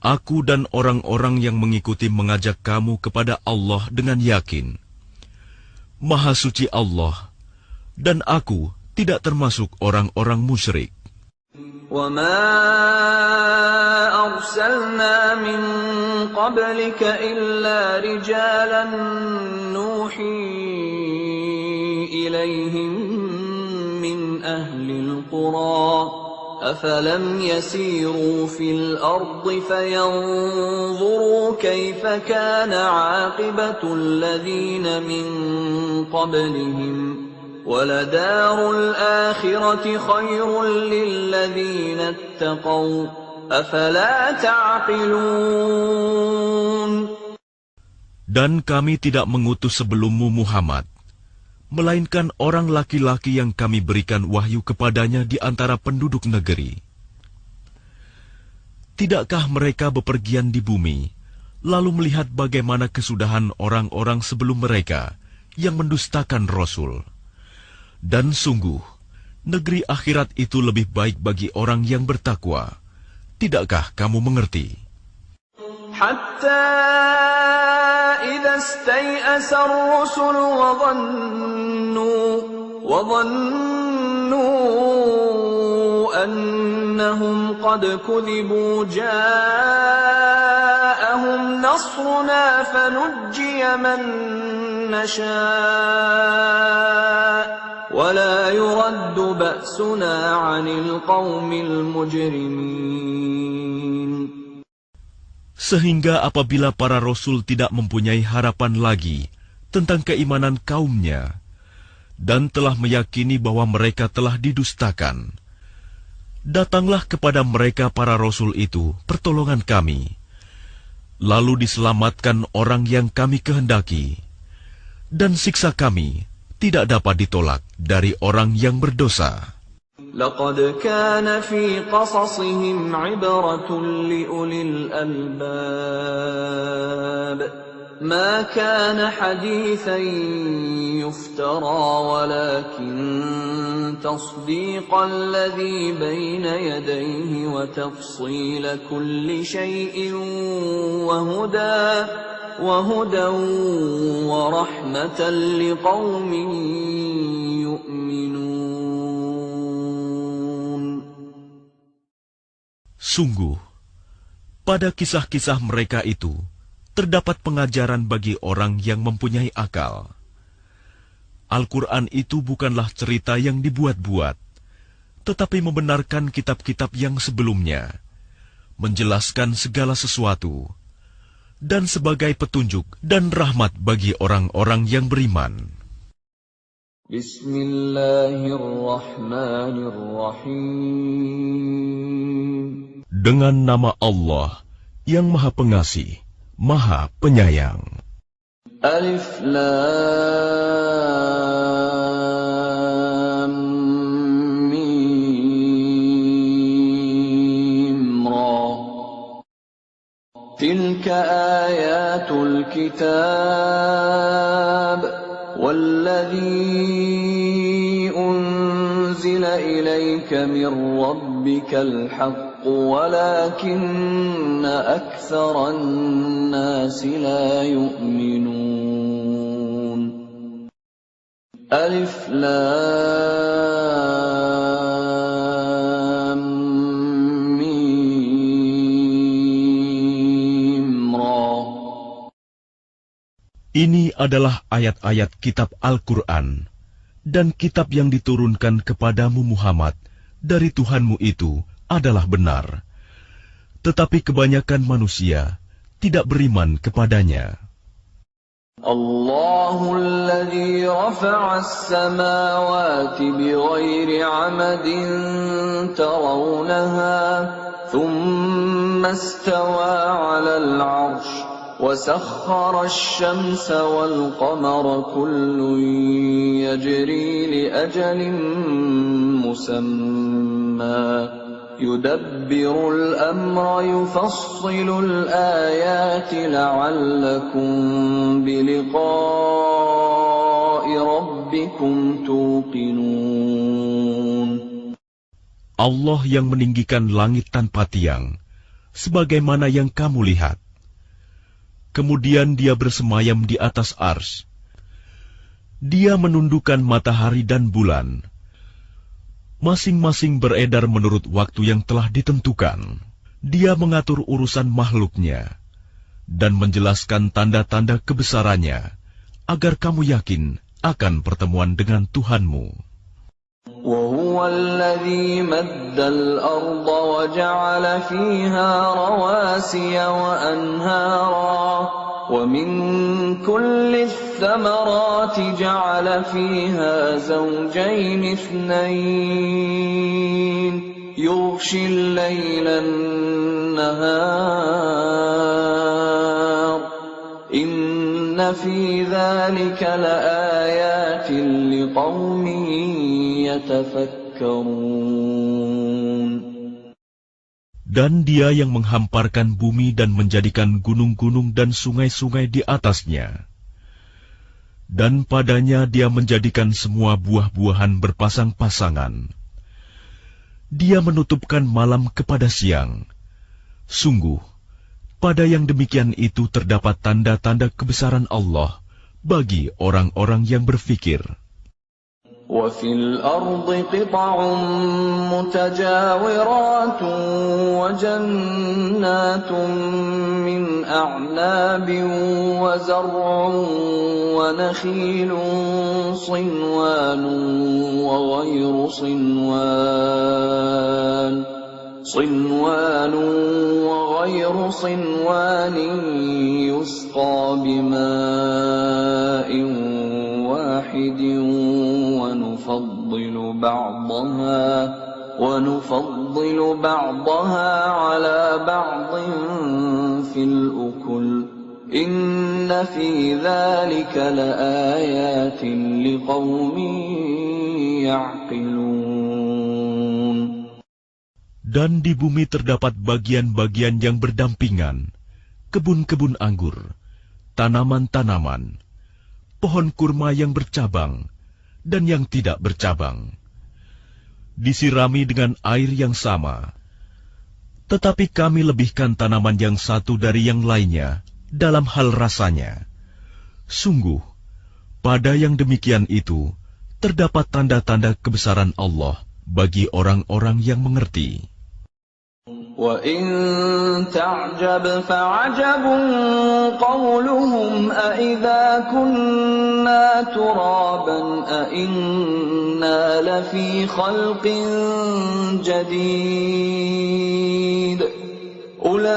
Aku dan orang-orang yang mengikuti mengajak kamu kepada Allah dengan yakin. Maha suci Allah, dan aku tidak termasuk orang-orang musyrik. وَمَا أَرْسَلْنَا مِن قَبْلِكَ إِلَّا رِجَالًا نُّوحِي إِلَيْهِم مِّنْ أَهْلِ الْقُرَىٰ أَفَلَمْ يَسِيرُوا فِي الْأَرْضِ فَيَنظُرُوا كَيْفَ كَانَ عَاقِبَةُ الَّذِينَ مِن قَبْلِهِمْ وَلَدَارُ الْآخِرَةِ خَيْرٌ لِّلَّذِينَ اتَّقَوْا أَفَلَا تَعْقِلُونَ. Dan kami tidak mengutus sebelummu Muhammad, melainkan orang laki-laki yang kami berikan wahyu kepadanya di antara penduduk negeri. Tidakkah mereka bepergian di bumi, lalu melihat bagaimana kesudahan orang-orang sebelum mereka yang mendustakan Rasul? Dan sungguh, negeri akhirat itu lebih baik bagi orang yang bertakwa. Tidakkah kamu mengerti? حتى إذا استيأس الرسل وظنوا أنهم قد كذبوا جاءهم نصرنا فنجي من نشاء ولا يرد بأسنا عن القوم المجرمين. Sehingga apabila para rasul tidak mempunyai harapan lagi tentang keimanan kaumnya, dan telah meyakini bahwa mereka telah didustakan, datanglah kepada mereka para rasul itu pertolongan kami, lalu diselamatkan orang yang kami kehendaki, dan siksa kami tidak dapat ditolak dari orang yang berdosa. لقد كان في قصصهم عبرة لأولي الألباب ما كان حديثا يفترى ولكن تصديق الذي بين يديه وتفصيل كل شيء وهدى ورحمة لقوم يؤمنون. Sungguh, pada kisah-kisah mereka itu terdapat pengajaran bagi orang yang mempunyai akal. Al-Quran itu bukanlah cerita yang dibuat-buat, tetapi membenarkan kitab-kitab yang sebelumnya, menjelaskan segala sesuatu, dan sebagai petunjuk dan rahmat bagi orang-orang yang beriman. Bismillahirrahmanirrahim. Dengan nama Allah yang Maha Pengasih, Maha Penyayang. Alif Lam Mim Ra. Tilka ayatul kitab والذي أنزل إليك من ربك الحق ولكن أكثر الناس لا يؤمنون ألف لام ميم را. Ini adalah ayat-ayat kitab Al-Quran, dan kitab yang diturunkan kepadamu Muhammad dari Tuhanmu itu adalah benar. Tetapi kebanyakan manusia tidak beriman kepadanya. Allahul ladzi rafa'a as-samawati bighairi 'amadin tarawnaha, thumma istawa 'alal 'arsy. وسخر الشمس والقمر كل يجري لأجل مسمى يدبر الأمر يفصل الآيات لعلكم بلقاء ربكم توقنون. Allah yang meninggikan langit tanpa tiang, sebagaimana yang kamu lihat. Kemudian dia bersemayam di atas ars. Dia menundukkan matahari dan bulan. Masing-masing beredar menurut waktu yang telah ditentukan. Dia mengatur urusan makhluknya dan menjelaskan tanda-tanda kebesarannya, agar kamu yakin akan pertemuan dengan Tuhanmu. وهو الذي مد الأرض وجعل فيها رواسي وأنهارا ومن كل الثمرات جعل فيها زوجين اثنين يغشي الليل النهار إن في ذلك لآيات لقوم Dan dia yang menghamparkan bumi dan menjadikan gunung-gunung dan sungai-sungai di atasnya. Dan padanya dia menjadikan semua buah-buahan berpasang-pasangan. Dia menutupkan malam kepada siang. Sungguh, pada yang demikian itu terdapat tanda-tanda kebesaran Allah bagi orang-orang yang berfikir. وفي الأرض قطع متجاورات وجنات من أعناب وزرع ونخيل صنوان وغير صنوان يسقى بماء واحد ونفضل بعضها على بعض في الأكل إن في ذلك لآيات لقوم يعقلون. Dan di bumi terdapat bagian-bagian yang berdampingan, kebun-kebun anggur, tanaman-tanaman, pohon kurma yang bercabang, dan yang tidak bercabang, disirami dengan air yang sama. Tetapi kami lebihkan tanaman yang satu dari yang lainnya dalam hal rasanya. Sungguh, pada yang demikian itu terdapat tanda-tanda kebesaran Allah bagi orang-orang yang mengerti. وَإِن تَعْجَبْ فَعَجَبٌ قَوْلُهُمْ أَإِذَا كُنَّا تُرَابًا أَإِنَّا لَفِي خَلْقٍ جَدِيدٍ أُولَئِكَ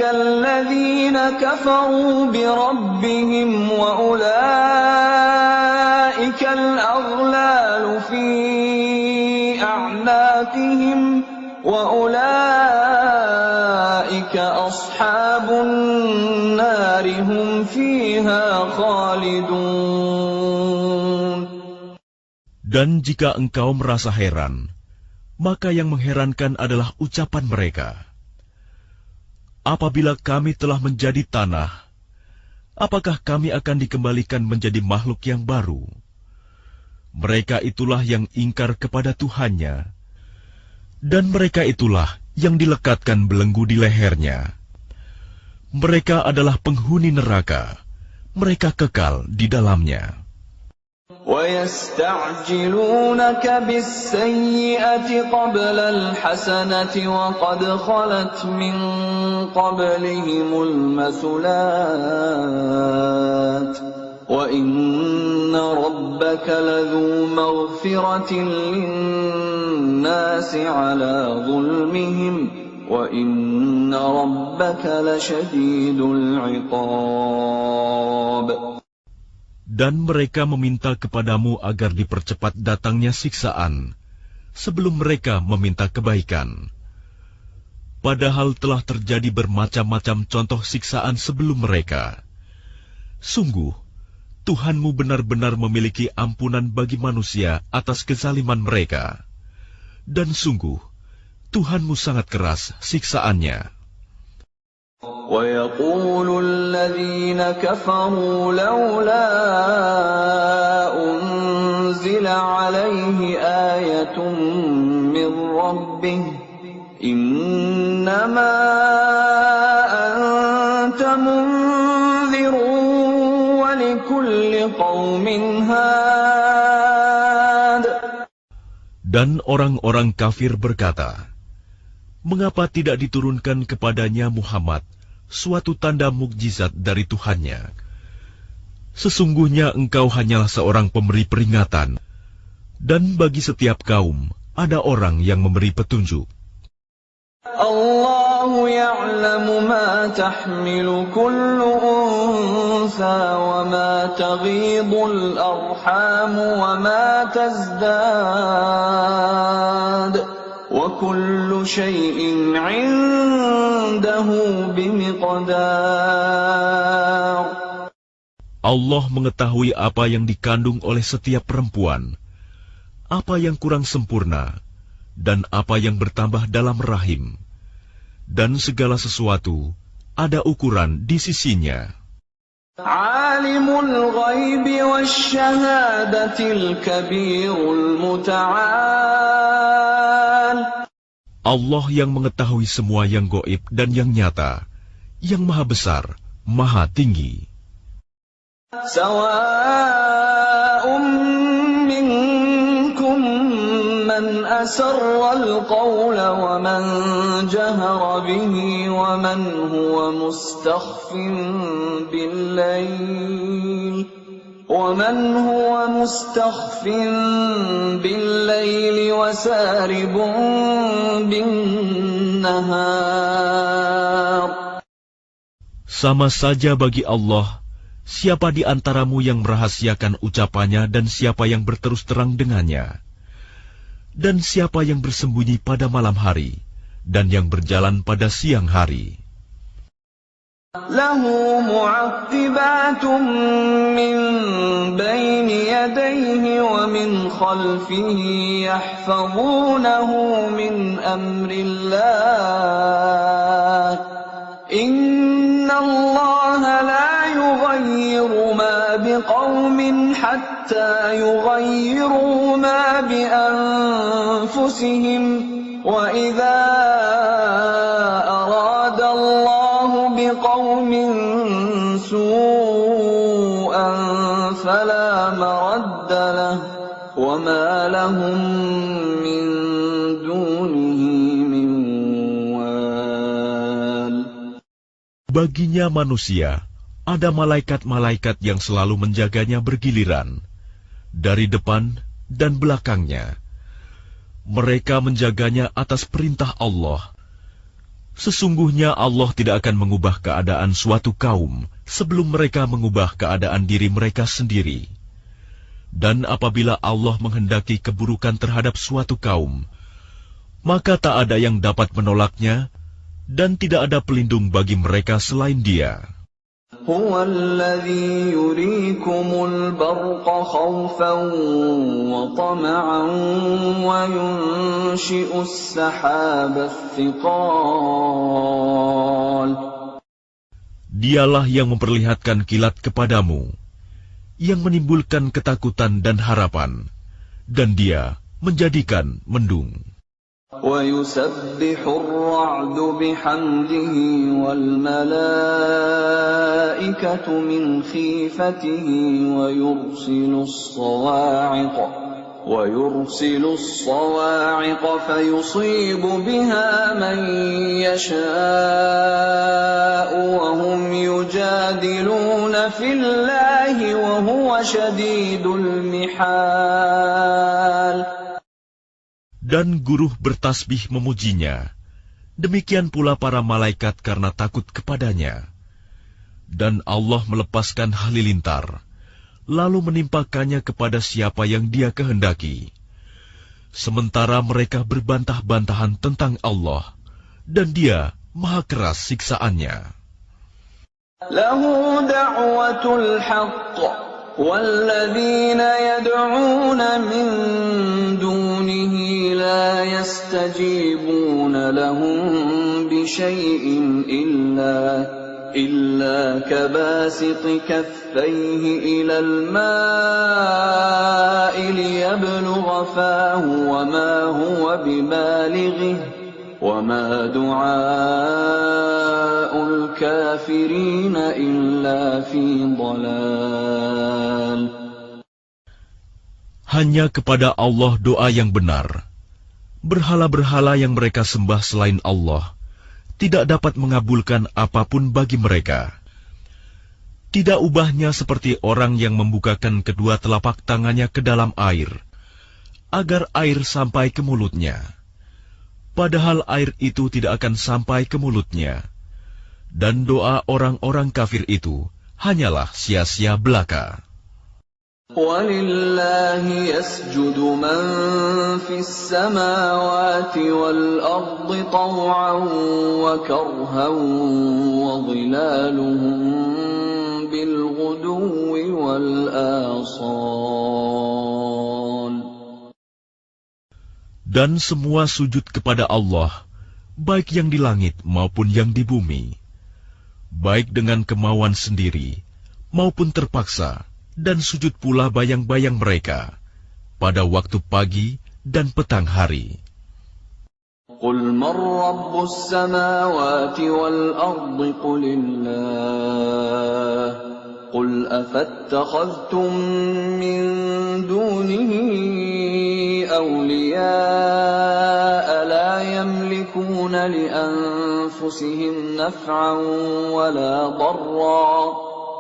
الَّذِينَ كَفَرُوا بِرَبِّهِمْ وَأُولَئِكَ أعناقهم وأولئك أصحاب النار هم فيها خالدون. Dan jika engkau merasa heran, maka yang mengherankan adalah ucapan mereka. Apabila kami telah menjadi tanah, apakah kami akan dikembalikan menjadi makhluk yang baru? Mereka itulah yang ingkar kepada Tuhannya, dan mereka itulah yang dilekatkan belenggu di lehernya. Mereka adalah penghuni neraka, mereka kekal di dalamnya. وَيَسْتَعْجِلُونَكَ بِالسَّيِّئَةِ قَبْلَ الْحَسَنَةِ وَقَدْ خَلَتْ مِنْ قَبْلِهِمُ الْمَثُلَاتُ وَإِنَّ رَبَّكَ لَذُو مَغْفِرَةٍ لِلنَّاسِ عَلَى ظُلْمِهِمْ وَإِنَّ رَبَّكَ لَشَدِيدُ الْعِقَابِ. Dan mereka meminta kepadamu agar dipercepat datangnya siksaan, sebelum mereka meminta kebaikan. Padahal telah terjadi bermacam-macam contoh siksaan sebelum mereka. Sungguh, Tuhanmu benar-benar memiliki ampunan bagi manusia atas kezaliman mereka. Dan sungguh, Tuhanmu sangat keras siksaannya. وَيَقُولُ الَّذِينَ كَفَرُوا لَوْلَا أُنْزِلَ عَلَيْهِ آيَةٌ مِّن رَّبِّهِ إِنَّمَا أَنْتَ مُنذِرٌ وَلِكُلِّ قَوْمٍ هَادٍ. Dan orang-orang kafir berkata, mengapa tidak diturunkan kepadanya Muhammad suatu tanda mukjizat dari Tuhannya? Sesungguhnya engkau hanyalah seorang pemberi peringatan, dan bagi setiap kaum ada orang yang memberi petunjuk. Allahu ya'lamu ma tahmilu kullu untha wa ma taghidul arham wa ma tazdad. وَكُلُّ شَيْءٍ عِندَهُ بِمِقْدَارٍ. Allah mengetahui apa yang dikandung oleh setiap perempuan, apa yang kurang sempurna, dan apa yang bertambah dalam rahim. Dan segala sesuatu ada ukuran di sisinya. Alimul ghaibi wasyahadatil kabirul muta'al. Allah yang mengetahui semua yang gaib dan yang nyata, yang maha besar, maha tinggi. Sawa'un minkum man asarra al-qawla wa man jahara bihi wa man huwa mustakhfin bil-layl وَمَنْ هُوَ مُسْتَخْفٍ بِاللَّيْلِ وَسَارِبٌ بِالنَّهَارِ. Sama saja bagi Allah, siapa di antaramu yang merahasiakan ucapannya dan siapa yang berterus terang dengannya, dan siapa yang bersembunyi pada malam hari dan yang berjalan pada siang hari. له معقبات من بين يديه ومن خلفه يحفظونه من أمر الله إن الله لا يغير ما بقوم حتى يغيروا ما بأنفسهم وإذا أراد الله بقوم سوءا فلا مرد له وما لهم من دونه من وال. Baginya manusia ada malaikat-malaikat yang selalu menjaganya bergiliran dari depan dan belakangnya. Mereka menjaganya atas perintah Allah. Sesungguhnya Allah tidak akan mengubah keadaan suatu kaum sebelum mereka mengubah keadaan diri mereka sendiri. Dan apabila Allah menghendaki keburukan terhadap suatu kaum, maka tak ada yang dapat menolaknya, dan tidak ada pelindung bagi mereka selain Dia. هو الذي يريكم البرق خوفا وطمعا وينشئ السحاب الثقال. Dialah yang memperlihatkan kilat kepadamu, yang menimbulkan ketakutan dan harapan, dan Dia menjadikan mendung. وَيُسَبِّحُ الرَّعْدُ بِحَمْدِهِ وَالْمَلَائِكَةُ مِنْ خِيفَتِهِ وَيُرْسِلُ الصَّوَاعِقَ فَيُصِيبُ بِهَا مَنْ يَشَاءُ وَهُمْ يُجَادِلُونَ فِي اللَّهِ وَهُوَ شَدِيدُ الْمِحَالِ. Dan guruh bertasbih memujinya, demikian pula para malaikat karena takut kepadanya. Dan Allah melepaskan halilintar, lalu menimpakannya kepada siapa yang Dia kehendaki. Sementara mereka berbantah-bantahan tentang Allah, dan Dia maha keras siksaannya. Lahu da'watul haqq, walladzina yad'una min dunihi la yastajibuna lahum bisyai'in illa kabasiti kaffayhi ilal ma'i liyablugha fahu wa ma huwa bibalighihi وَمَا دُعَاءُ الْكَافِرِينَ إِلَّا فِي ضَلَالٍ. Hanya kepada Allah doa yang benar. Berhala-berhala yang mereka sembah selain Allah tidak dapat mengabulkan apapun bagi mereka. Tidak ubahnya seperti orang yang membukakan kedua telapak tangannya ke dalam air, agar air sampai ke mulutnya. Padahal air itu tidak akan sampai ke mulutnya. Dan doa orang-orang kafir itu hanyalah sia-sia belaka. وَلِلَّهِ يَسْجُدُ مَن فِي السَّمَاوَاتِ وَالْأَرْضِ طَوْعًا وَكَرْهًا وَظِلَالُهُم بِالْغُدُوِّ وَالْآصَالِ. Dan semua sujud kepada Allah, baik yang di langit maupun yang di bumi, baik dengan kemauan sendiri maupun terpaksa, dan sujud pula bayang-bayang mereka pada waktu pagi dan petang hari. قُلْ مَنْ رَبُّ السَّمَاوَاتِ وَالْأَرْضِ قُلِ اللَّهُ قُلْ أَفَاتَّخَذْتُم مِّن دُونِهِ أَوْلِيَاءَ لَا يَمْلِكُونَ لِأَنفُسِهِمْ نَفْعًا وَلَا ضَرًّا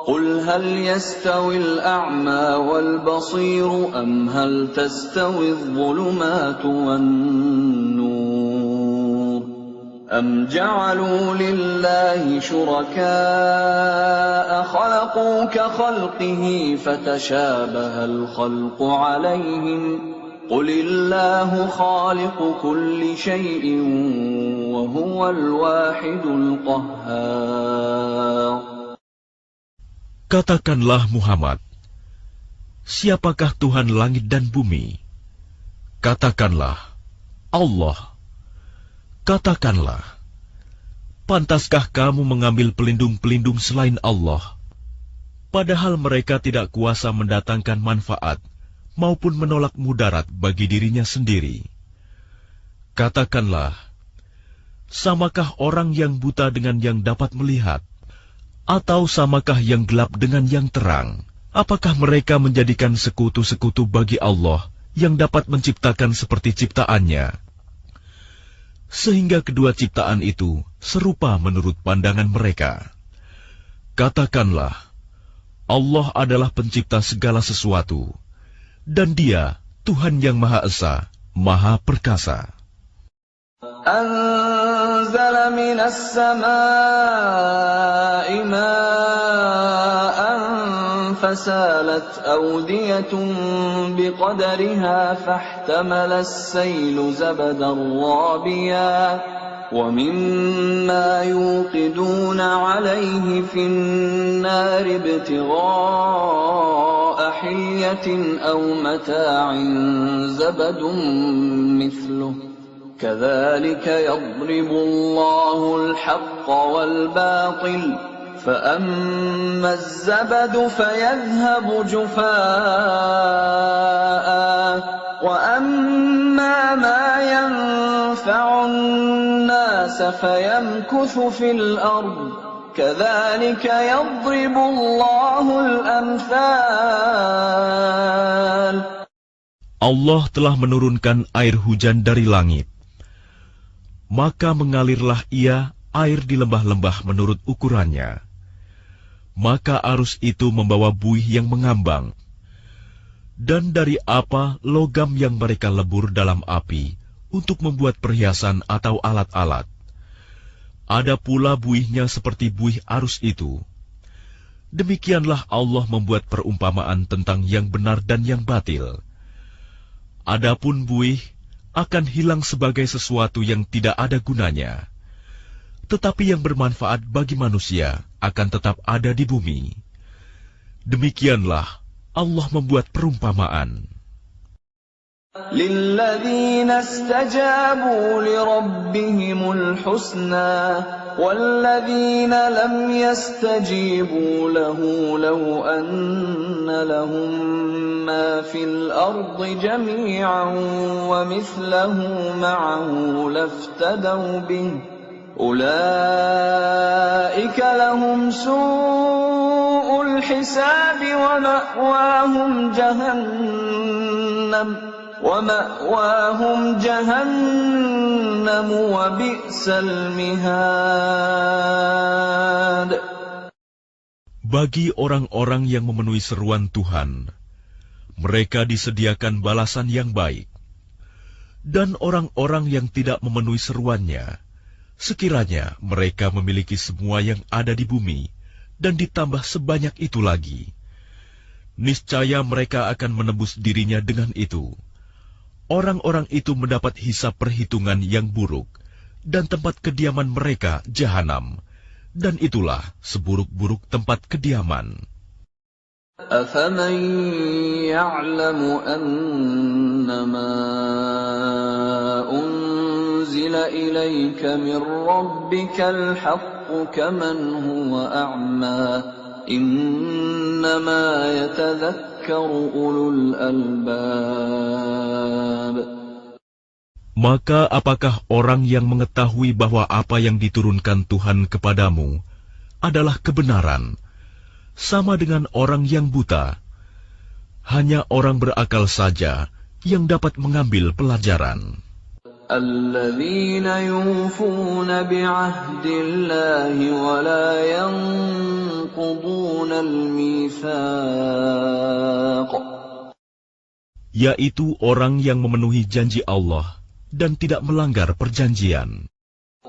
قُلْ هَلْ يَسْتَوِي الْأَعْمَى وَالْبَصِيرُ أَمْ هَلْ تَسْتَوِي الظُّلُمَاتُ وَالنُّورُ أَمْ جَعَلُوا لِلَّهِ شُرَكَاءَ خَلَقُوا كَخَلْقِهِ فَتَشَابَهَ الْخَلْقُ عَلَيْهِمْ قُلِ اللَّهُ خَالِقُ كُلِّ شَيْءٍ وَهُوَ الْوَاحِدُ الْقَهَّارُ. Katakanlah Muhammad, siapakah Tuhan langit dan bumi? Katakanlah, Allah. Katakanlah, pantaskah kamu mengambil pelindung-pelindung selain Allah, padahal mereka tidak kuasa mendatangkan manfaat maupun menolak mudarat bagi dirinya sendiri? Katakanlah, samakah orang yang buta dengan yang dapat melihat? Atau samakah yang gelap dengan yang terang? Apakah mereka menjadikan sekutu-sekutu bagi Allah yang dapat menciptakan seperti ciptaannya? Sehingga kedua ciptaan itu serupa menurut pandangan mereka. Katakanlah, Allah adalah pencipta segala sesuatu, dan Dia Tuhan yang Maha Esa, Maha Perkasa. أنزل من السماء ماء فسالت أودية بقدرها فاحتمل السيل زبدا رابيا ومما يوقدون عليه في النار ابتغاء حلية أو متاع زبد مثله كذلك يضرب الله الحق والباطل فأما الزبد فيذهب جفاء وأما ما ينفع الناس فيمكث في الأرض كذلك يضرب الله الأمثال. Allah telah menurunkan air hujan dari langit. Maka mengalirlah ia air di lembah-lembah menurut ukurannya. Maka arus itu membawa buih yang mengambang. Dan dari apa logam yang mereka lebur dalam api untuk membuat perhiasan atau alat-alat. Ada pula buihnya seperti buih arus itu. Demikianlah Allah membuat perumpamaan tentang yang benar dan yang batil. Adapun buih akan hilang sebagai sesuatu yang tidak ada gunanya. Tetapi yang bermanfaat bagi manusia akan tetap ada di bumi. Demikianlah Allah membuat perumpamaan. لِلَّذِينَ اسْتَجَابُوا لِرَبِّهِمُ الْحُسْنَى وَالَّذِينَ لَمْ يَسْتَجِيبُوا لَهُ لَوْ أَنَّ لَهُم مَّا فِي الْأَرْضِ جَمِيعًا وَمِثْلَهُ مَعَهُ لَافْتَدَوْا بِهِ أُولَئِكَ لَهُمْ سُوءُ الْحِسَابِ وَمَأْوَاهُمْ جَهَنَّمُ وَبِئْسَ الْمِهَادُ. Bagi orang-orang yang memenuhi seruan Tuhan, mereka disediakan balasan yang baik. Dan orang-orang yang tidak memenuhi seruannya, sekiranya mereka memiliki semua yang ada di bumi, dan ditambah sebanyak itu lagi, niscaya mereka akan menebus dirinya dengan itu. Orang-orang itu mendapat hisab perhitungan yang buruk, dan tempat kediaman mereka jahanam, dan itulah seburuk-buruk tempat kediaman. أَفَمَنْ يَعْلَمُ أَنَّمَا أُنْزِلَ إِلَيْكَ مِنْ رَبِّكَ الْحَقُّ كَمَنْ هُوَ أَعْمَى إِنَّمَا يَتَذَكَّرُ أُولُو الْأَلْبَابِ. Maka apakah orang yang mengetahui bahwa apa yang diturunkan Tuhan kepadamu adalah kebenaran, sama dengan orang yang buta? Hanya orang berakal saja yang dapat mengambil pelajaran. الَّذِينَ يُوفُونَ بِعَهْدِ اللَّهِ وَلَا يَنقُضُونَ الْمِيثَاقَ. Yaitu orang yang memenuhi janji Allah dan tidak melanggar perjanjian.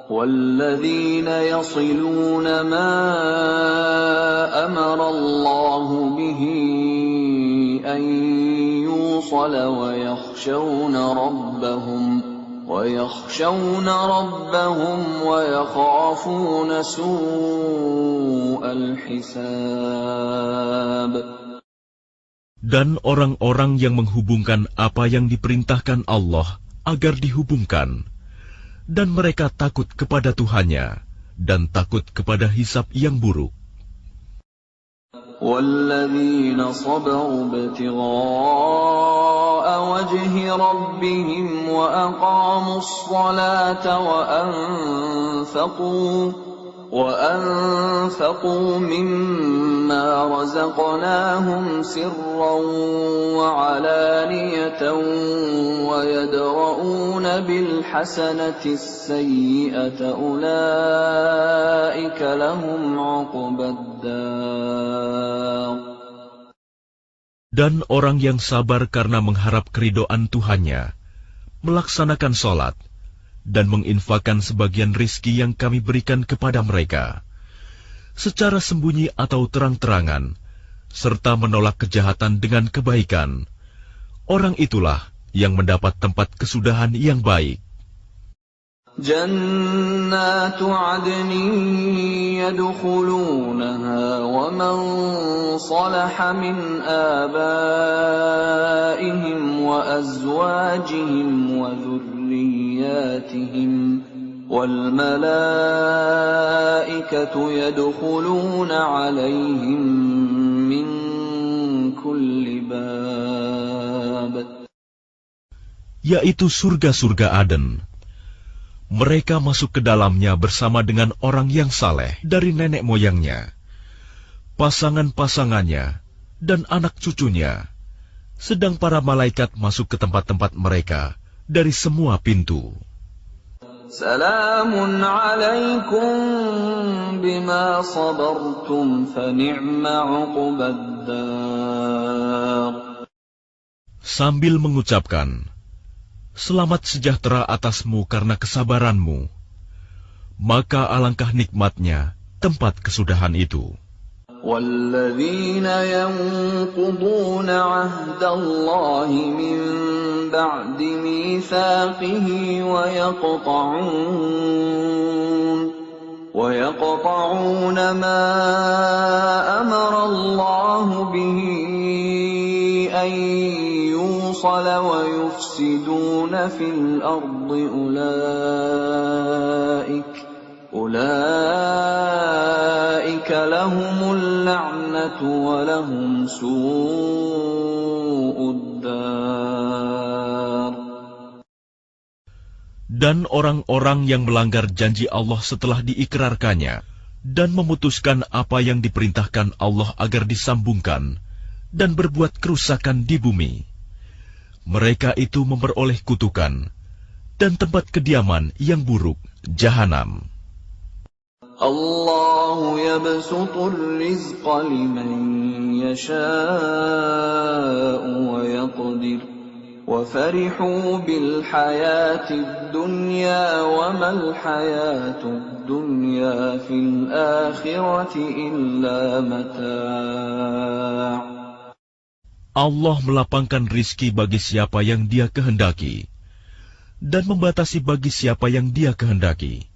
وَالَّذِينَ يَصِلُونَ مَا أَمَرَ اللَّهُ بِهِ أَن يُوصَلَ وَيَخْشَوْنَ رَبَّهُمْ وَيَخَافُونَ سُوءَ الْحِسَابِ. Dan orang-orang yang menghubungkan apa yang diperintahkan Allah agar dihubungkan, dan mereka takut kepada Tuhannya dan takut kepada hisab yang buruk. وَالَّذِينَ صَبَرُوا ابْتِغَاءَ وَجْهِ رَبِّهِمْ وَأَقَامُوا الصَّلَاةَ وَأَنفَقُوا مِمَّا رَزَقْنَاهُمْ سِرًّا وَعَلَانِيَةً وَيَدْرَءُونَ بِالْحَسَنَةِ السَّيِّئَةَ أُولَئِكَ لَهُمْ عُقْبَى الدَّارِ. Dan orang yang sabar karena mengharap keridhaan Tuhannya, melaksanakan sholat, dan menginfakkan sebagian rizki yang kami berikan kepada mereka, secara sembunyi atau terang-terangan, serta menolak kejahatan dengan kebaikan, orang itulah yang mendapat tempat kesudahan yang baik. جنات عدن يدخلونها ومن صلح من آبائهم وأزواجهم وذرياتهم والملائكة يدخلون عليهم من كل باب. Yaitu surga-surga Aden. Mereka masuk ke dalamnya bersama dengan orang yang saleh dari nenek moyangnya, pasangan-pasangannya, dan anak cucunya. Sedang para malaikat masuk ke tempat-tempat mereka dari semua pintu. Salamun alaikum bima sabartum fa ni'ma uqbaddar. Sambil mengucapkan, selamat sejahtera atasmu karena kesabaranmu, maka alangkah nikmatnya tempat kesudahan itu. وَالَّذِينَ يَنقُضُونَ عَهْدَ اللَّهِ مِن بَعْدِ مِيثَاقِهِ وَيَقْطَعُونَ مَا أَمَرَ اللَّهُ بِهِ أَن يُوصَلَ وَيُفْسِدُونَ فِي الْأَرْضِ أُولَئِكَ لَهُمُ اللَّعْنَةُ وَلَهُمْ سُوءُ الدَّارِ. Dan orang-orang yang melanggar janji Allah setelah diikrarkannya dan memutuskan apa yang diperintahkan Allah agar disambungkan dan berbuat kerusakan di bumi, mereka itu memperoleh kutukan dan tempat kediaman yang buruk, jahanam. Allahu yabsutu rizqa liman yasha'u wa yaqdir wa farihu bil hayatid dunya wa mal hayatud dunya fil akhirati illa mata'. Allah melapangkan rizki bagi siapa yang Dia kehendaki dan membatasi bagi siapa yang Dia kehendaki.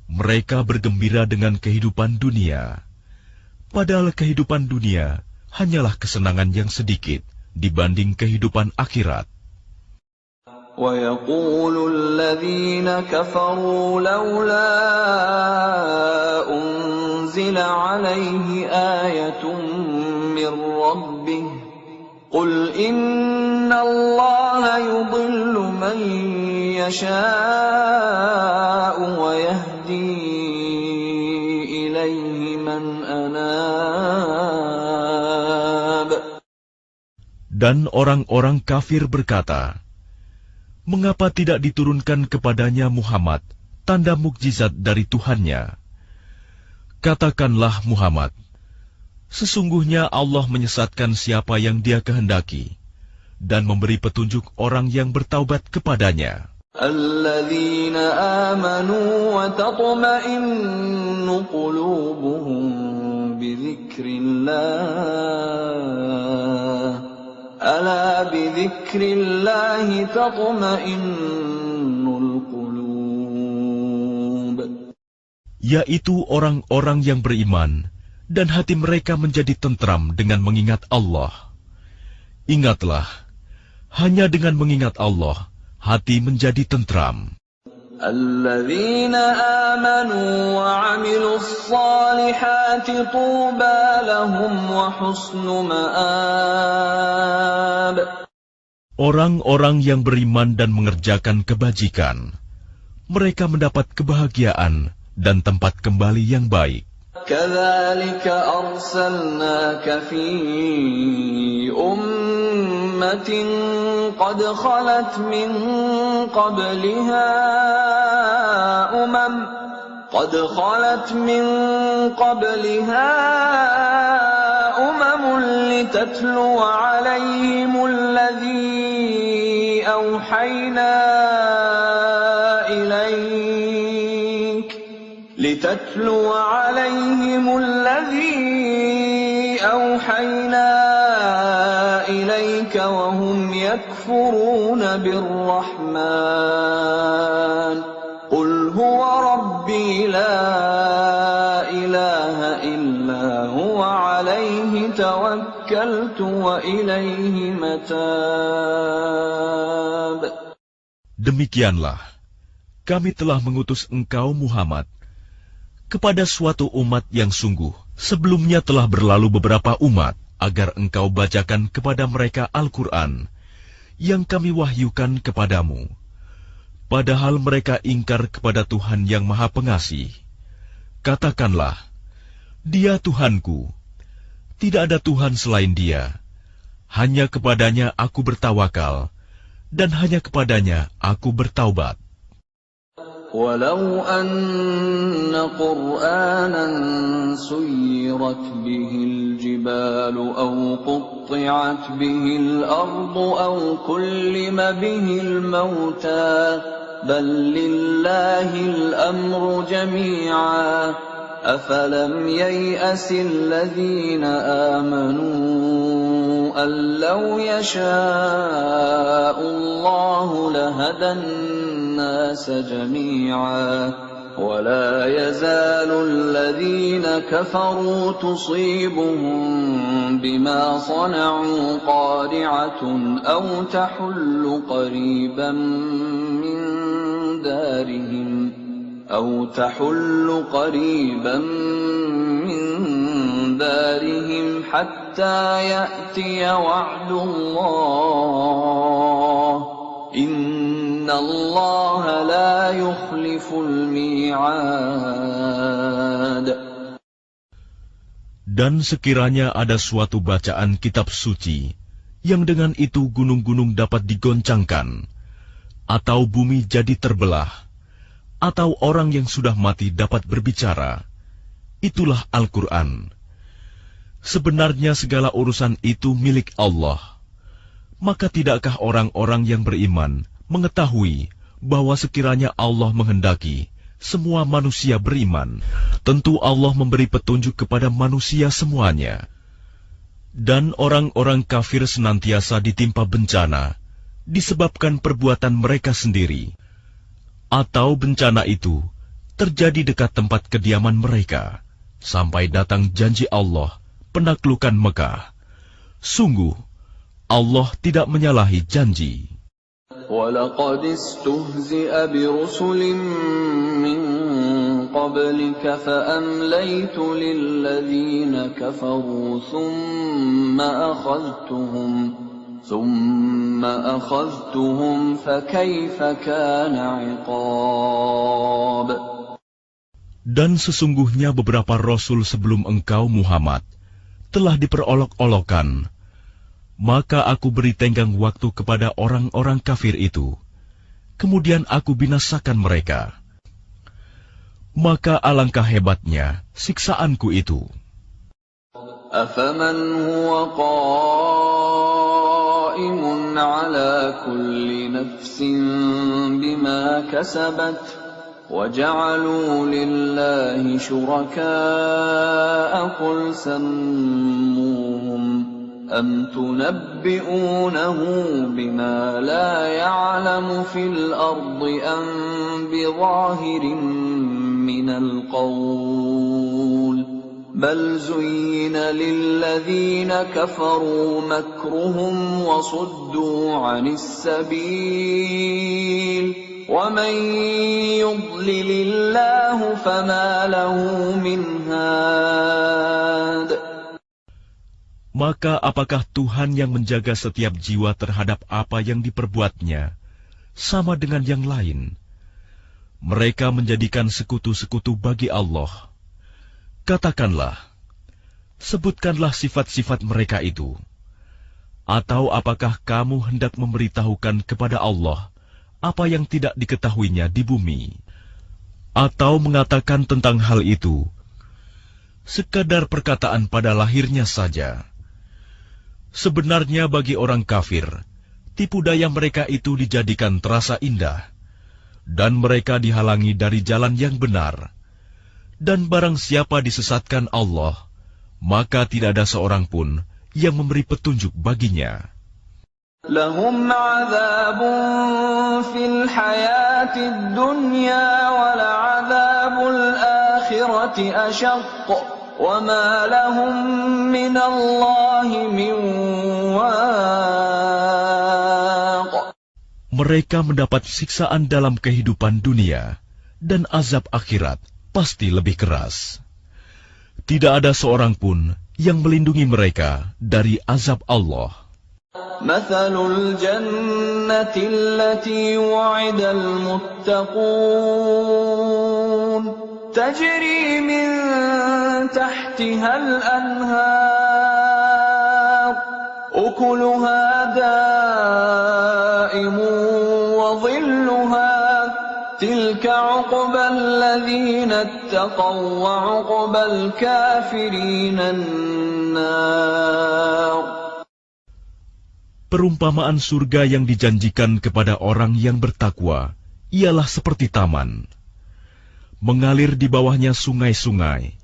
Mereka bergembira dengan kehidupan dunia, padahal kehidupan dunia hanyalah kesenangan yang sedikit dibanding kehidupan akhirat. وَيَقُولُ الَّذِينَ كَفَرُوا لَوْلَا أُنزِلَ عَلَيْهِ آيَةٌ مِّن رَّبِّهِ قُلْ إِنَّ اللَّهَ يُضِلُّ مَن يَشَاءُ وَيَهْدِي إِلَيْهِ مَنْ أَنَابَ. Dan orang-orang kafir berkata, mengapa tidak diturunkan kepadanya Muhammad tanda mukjizat dari Tuhannya? Katakanlah Muhammad, sesungguhnya Allah menyesatkan siapa yang Dia kehendaki dan memberi petunjuk orang yang bertaubat kepadanya. الَّذِينَ آمَنُوا وَتَطْمَئِنُّ قُلُوبُهُم بِذِكْرِ اللَّهِ أَلَا بِذِكْرِ اللَّهِ تَطْمَئِنُّ الْقُلُوبُ. Yaitu orang-orang yang beriman dan hati mereka menjadi tentram dengan mengingat Allah. Ingatlah, hanya dengan mengingat Allah, hati menjadi tentram. الَّذِينَ آمَنُوا وَعَمِلُوا الصَّالِحَاتِ طُوبَى لَهُمْ وَحُسْنُ مَآبٍ. Orang-orang yang beriman dan mengerjakan kebajikan, mereka mendapat kebahagiaan dan tempat kembali yang baik. كَذَلِكَ أَرْسَلْنَاكَ فِي أُمَّةٍ قَدْ خَلَتْ مِنْ قَبْلِهَا أُمَمٌ لِتَتْلُوَ عَلَيْهِمُ الَّذِي أَوْحَيْنَا إِلَيْكَ أوحينا إليك وهم يكفرون بالرحمن قل هو ربي لا إله إلا هو عليه توكلت وإليه متاب. Demikianlah, kami telah mengutus engkau Muhammad kepada suatu umat yang sungguh sebelumnya telah berlalu beberapa umat, agar engkau bacakan kepada mereka Al-Quran yang kami wahyukan kepadamu. Padahal mereka ingkar kepada Tuhan yang Maha Pengasih. Katakanlah, Dia Tuhanku, tidak ada Tuhan selain Dia. Hanya kepadanya aku bertawakal, dan hanya kepadanya aku bertaubat. ولو أن قرآنا سيرت به الجبال أو قطعت به الأرض أو كلم به الموتى بل لله الأمر جميعا أفلم ييأس الذين آمنوا أن لو يشاء الله لهدى الناس جميعا ولا يزال الذين كفروا تصيبهم بما صنعوا قارعة أو تحل قريبا من دارهم حتى يأتي وعد الله إن الله لا يخلف الميعاد. Dan sekiranya ada suatu bacaan kitab suci yang dengan itu gunung-gunung dapat digoncangkan, atau bumi jadi terbelah, atau orang yang sudah mati dapat berbicara, itulah Al-Quran. Sebenarnya segala urusan itu milik Allah. Maka tidakkah orang-orang yang beriman mengetahui bahwa sekiranya Allah menghendaki semua manusia beriman, tentu Allah memberi petunjuk kepada manusia semuanya. Dan orang-orang kafir senantiasa ditimpa bencana disebabkan perbuatan mereka sendiri, atau bencana itu terjadi dekat tempat kediaman mereka, sampai datang janji Allah penaklukan Mekah. Sungguh, Allah tidak menyalahi janji. وَلَقَدِ اسْتُهْزِئَ بِرُسُلٍ مِّن قَبْلِكَ فَأَمْلَيْتُ لِلَّذِينَ كَفَرُوا ثُمَّ أَخَذْتُهُمْ فَكَيْفَ كَانَ عِقَابِ. Dan sesungguhnya beberapa rasul sebelum engkau Muhammad telah diperolok-olokkan. Maka aku beri tenggang waktu kepada orang-orang kafir itu. Kemudian aku binasakan mereka. Maka alangkah hebatnya siksaanku itu. أَفَمَنْ هُوَ قَائِمٌ عَلَى كُلِّ نَفْسٍ بِمَا كَسَبَتْ وَجَعَلُوا لِلَّهِ شُرَكَاءَ قُلْ سَمُّوهُمْ أَمْ تُنَبِّئُونَهُ بِمَا لَا يَعْلَمُ فِي الْأَرْضِ أَمْ بِظَاهِرٍ مِّنَ الْقَوْلِ بَلْ زُيِّنَ لِلَّذِينَ كَفَرُوا مَكْرُهُمْ وَصُدُّوا عَنِ السَّبِيلِ وَمَنْ يُضْلِلِ اللَّهُ فَمَا لَهُ مِنْ هَادٍ. Maka apakah Tuhan yang menjaga setiap jiwa terhadap apa yang diperbuatnya sama dengan yang lain? Mereka menjadikan sekutu-sekutu bagi Allah. Katakanlah, sebutkanlah sifat-sifat mereka itu. Atau apakah kamu hendak memberitahukan kepada Allah apa yang tidak diketahuinya di bumi? Atau mengatakan tentang hal itu sekadar perkataan pada lahirnya saja? Sebenarnya bagi orang kafir, tipu daya mereka itu dijadikan terasa indah, dan mereka dihalangi dari jalan yang benar. Dan barang siapa disesatkan Allah, maka tidak ada seorang pun yang memberi petunjuk baginya. Lahum 'adzabun fil hayatid dunya wa la'adzabul akhirati ashaq wa ma lahum minallahi min waq. Mereka mendapat siksaan dalam kehidupan dunia, dan azab akhirat pasti lebih keras. Tidak ada seorang pun yang melindungi mereka dari azab Allah. Mathalul jannati allati wu'idal muttaqun tajri min tahtihal anhar ukuluha da'imun wa dhilluha tilka 'uqbal ladzina ittaqaw wa 'uqbal kafirina an-nar. Perumpamaan surga yang dijanjikan kepada orang yang bertakwa ialah seperti taman. Mengalir di bawahnya sungai-sungai,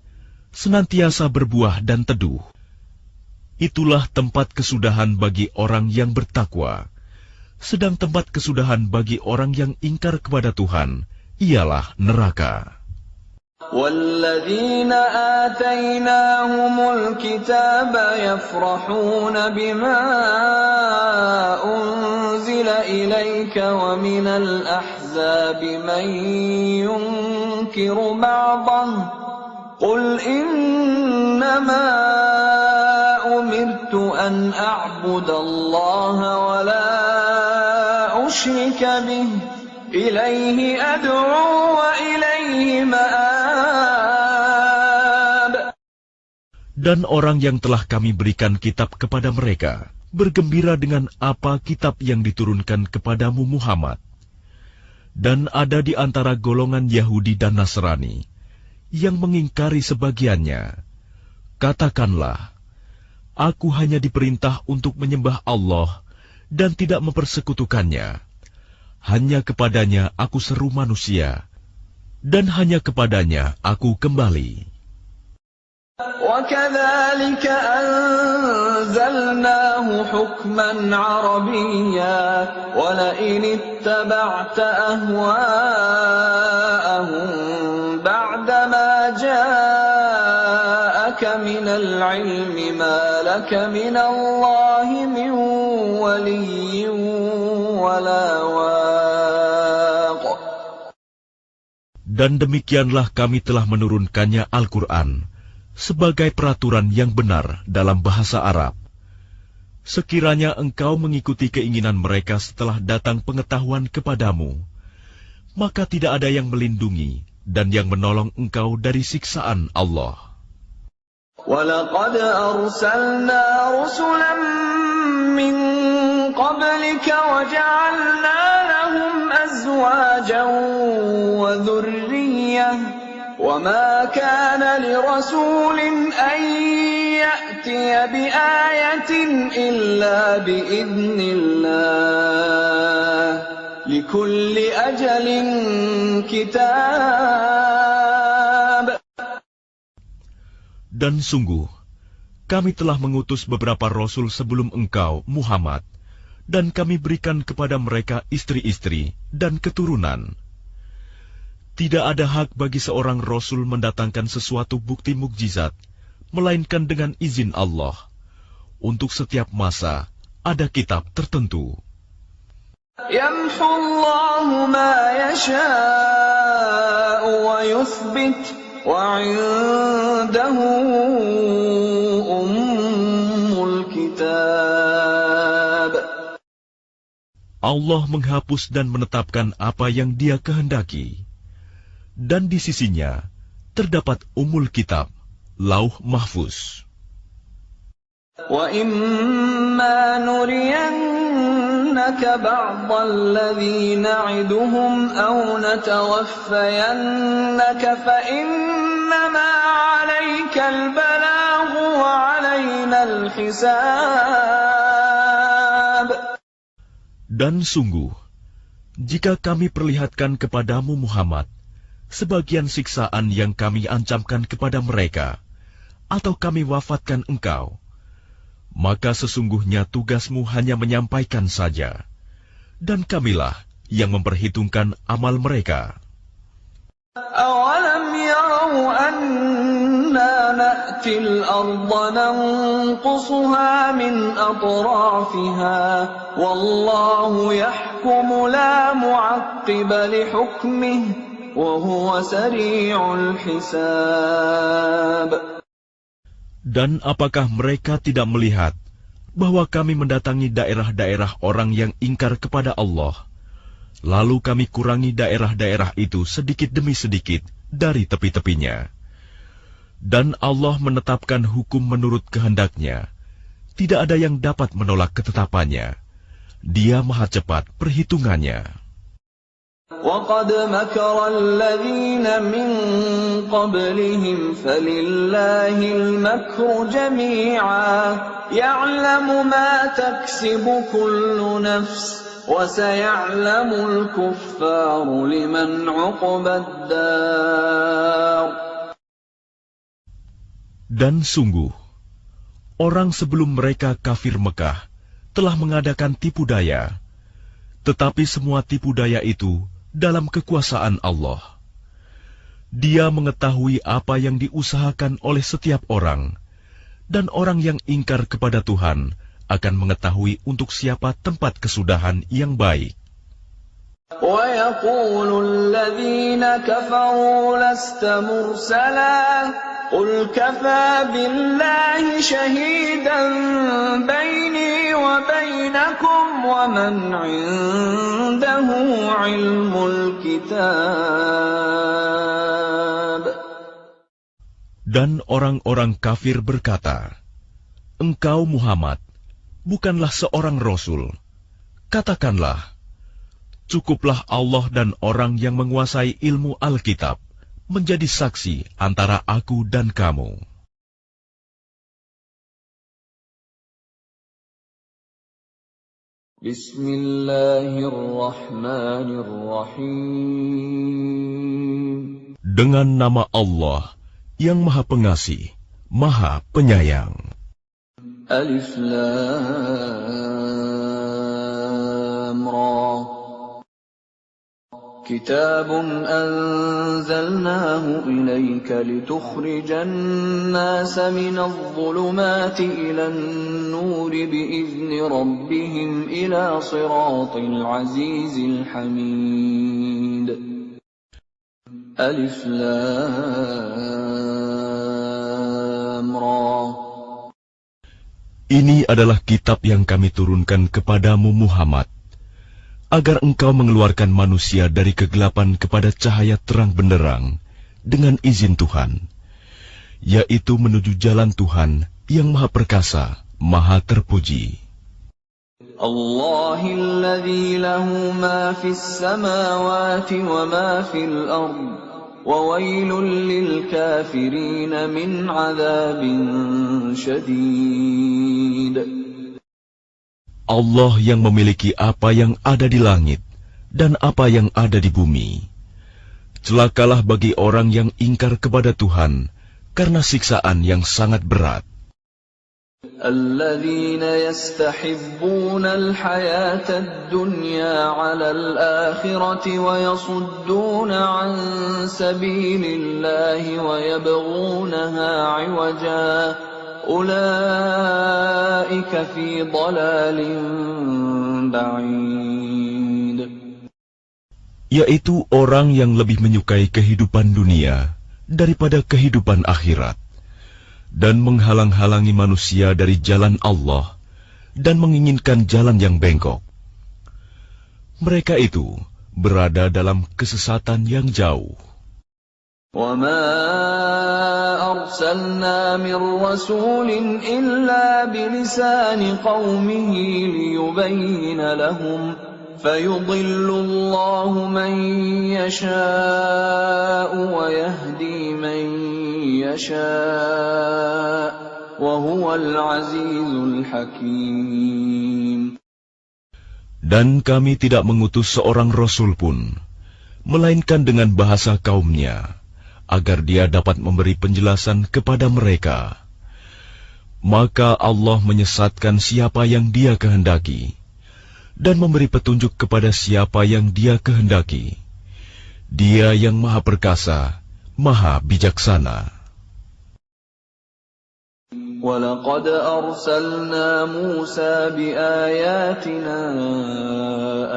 senantiasa berbuah dan teduh. Itulah tempat kesudahan bagi orang yang bertakwa. Sedang tempat kesudahan bagi orang yang ingkar kepada Tuhan ialah neraka. وَالَّذِينَ آتَيْنَاهُمُ الْكِتَابَ يَفْرَحُونَ بِمَا أُنزِلَ إِلَيْكَ وَمِنَ الْأَحْزَابِ مَن يُنكِرُ بَعْضَهُ قُلْ إِنَّمَا أُمِرْتُ أَنْ أَعْبُدَ اللَّهَ وَلَا أُشْرِكَ بِهِ إِلَيْهِ أَدْعُو وَإِلَيْهِ مَآبِ. Dan orang yang telah kami berikan kitab kepada mereka bergembira dengan apa kitab yang diturunkan kepadamu Muhammad. Dan ada di antara golongan Yahudi dan Nasrani yang mengingkari sebagiannya. Katakanlah, aku hanya diperintah untuk menyembah Allah dan tidak mempersekutukannya. Hanya kepadanya aku seru manusia, dan hanya kepadanya aku kembali. وَكَذَلِكَ أَنزَلْنَاهُ حُكْمًا عَرَبِيًّا وَلَئِنِ اتَّبَعْتَ أَهْوَاءَهُم بَعْدَمَا جَاءَكَ مِنَ الْعِلْمِ مَا لَكَ مِنَ اللَّهِ مِن وَلِيٍّ وَلَا وَاقٍ. Dan demikianlah kami telah menurunkannya Al-Quran sebagai peraturan yang benar dalam bahasa Arab. Sekiranya engkau mengikuti keinginan mereka setelah datang pengetahuan kepadamu, maka tidak ada yang melindungi dan yang menolong engkau dari siksaan Allah. وَلَقَدْ أَرْسَلْنَا رُسُلًا مِّن قَبْلِكَ وَجَعَلْنَا لَهُمْ أَزْوَاجًا وَذُرِّيَّةً وَمَا كَانَ لِرَسُولٍ أَن يَأْتِيَ بِآيَةٍ إِلَّا بِإِذْنِ اللَّهِ لِكُلِّ أَجَلٍ كِتَابٌ. Dan sungguh, kami telah mengutus beberapa rasul sebelum engkau, Muhammad, dan kami berikan kepada mereka istri-istri dan keturunan. Tidak ada hak bagi seorang rasul mendatangkan sesuatu bukti mukjizat, melainkan dengan izin Allah. Untuk setiap masa, ada kitab tertentu. يَمْحُو اللَّهُ مَا يَشَاءُ وَيُثْبِتُ وَعِندَهُ أُمُّ الْكِتَابِ. Allah menghapus dan menetapkan apa yang Dia kehendaki. Dan di sisinya terdapat Ummul Kitab, Lauh Mahfuz. وَإِمَّا نُرِيَنَّكَ بَعْضَ الَّذِي نَعِدُهُمْ أَوْ نَتَوَفَّيَنَّكَ فَإِنَّمَا عَلَيْكَ الْبَلَاغُ وَعَلَيْنَا الْحِسَابُ. Dan sungguh, jika kami perlihatkan kepadamu Muhammad sebagian siksaan yang kami ancamkan kepada mereka, atau kami wafatkan engkau, maka sesungguhnya tugasmu hanya menyampaikan saja, dan kamilah yang memperhitungkan amal mereka. أَوَلَمْ يَرَوْا أَنَّا نَأْتِي الْأَرْضَ نَنقُصُهَا مِنْ أَطْرَافِهَا وَاللَّهُ يَحْكُمُ لَا مُعَقِّبَ لِحُكْمِهِ وَهُوَ سَرِيعُ الْحِسَابِ. Dan apakah mereka tidak melihat bahwa kami mendatangi daerah-daerah orang yang ingkar kepada Allah, lalu kami kurangi daerah-daerah itu sedikit demi sedikit dari tepi-tepinya. Dan Allah menetapkan hukum menurut kehendaknya. Tidak ada yang dapat menolak ketetapannya. Dia maha cepat perhitungannya. وَقَدْ مَكَرَ الَّذِينَ مِنْ قَبْلِهِمْ فَلِلَّهِ الْمَكْرُ جَمِيعًا يَعْلَمُ مَا تَكْسِبُ كُلُّ نَفْسٍ وَسَيَعْلَمُ الْكُفَّارُ لِمَنْ عُقْبَى الدَّارِ. Dan sungguh, orang sebelum mereka kafir Mekah telah mengadakan tipu daya, tetapi semua tipu daya itu dalam kekuasaan Allah. Dia mengetahui apa yang diusahakan oleh setiap orang, dan orang yang ingkar kepada Tuhan akan mengetahui untuk siapa tempat kesudahan yang baik. وَيَقُولُ الَّذِينَ كَفَرُوا لَسْتَ مُرْسَلًا قُلْ كَفَى بِاللَّهِ شَهِيدًا بَيْنِي وَبَيْنَكُمْ وَمَنْ عِندَهُ عِلْمُ الْكِتَابِ. Dan orang-orang kafir berkata, "Engkau Muhammad bukanlah seorang rasul." Katakanlah, cukuplah Allah dan orang yang menguasai ilmu Alkitab menjadi saksi antara aku dan kamu. Bismillahirrahmanirrahim. Dengan nama Allah yang Maha Pengasih, Maha Penyayang. Alif Lam Ra. كتاب أنزلناه إليك لتخرج الناس من الظلمات إلى النور بإذن ربهم إلى صراط العزيز الحميد. ألف لام را. Ini adalah kitab yang kami turunkan kepadamu Muhammad, agar engkau mengeluarkan manusia dari kegelapan kepada cahaya terang benderang dengan izin Tuhan, yaitu menuju jalan Tuhan yang Maha Perkasa, Maha Terpuji. Allahilladzi lahu ma fis samawati wa ma fil ard, wa wailul lil kafirin min adzabin syadid. Allah yang memiliki apa yang ada di langit dan apa yang ada di bumi. Celakalah bagi orang yang ingkar kepada Tuhan karena siksaan yang sangat berat. Alladzina yastahibbuna al-hayata ad-dunya 'ala al-akhirati wa yasudduna 'an sabilillahi wa yabghunaha 'iwaja. Ulaika fi dhalalin ba'id. Yaitu orang yang lebih menyukai kehidupan dunia daripada kehidupan akhirat, dan menghalang-halangi manusia dari jalan Allah dan menginginkan jalan yang bengkok. Mereka itu berada dalam kesesatan yang jauh. وَمَا أَرْسَلْنَا مِنْ رَسُولٍ إِلَّا بِلِسَانِ قَوْمِهِ لِيُبَيِّنَ لَهُمْ فَيُضِلُّ اللَّهُ مَنْ يَشَاءُ وَيَهْدِي مَنْ يَشَاءُ وَهُوَ الْعَزِيزُ الْحَكِيمُ. Dan kami tidak mengutus seorang rasul pun, melainkan dengan bahasa kaumnya, agar dia dapat memberi penjelasan kepada mereka. Maka Allah menyesatkan siapa yang Dia kehendaki, dan memberi petunjuk kepada siapa yang Dia kehendaki. Dia yang Maha Perkasa, Maha Bijaksana. وَلَقَدْ أَرْسَلْنَا مُوسَى بِآيَاتِنَا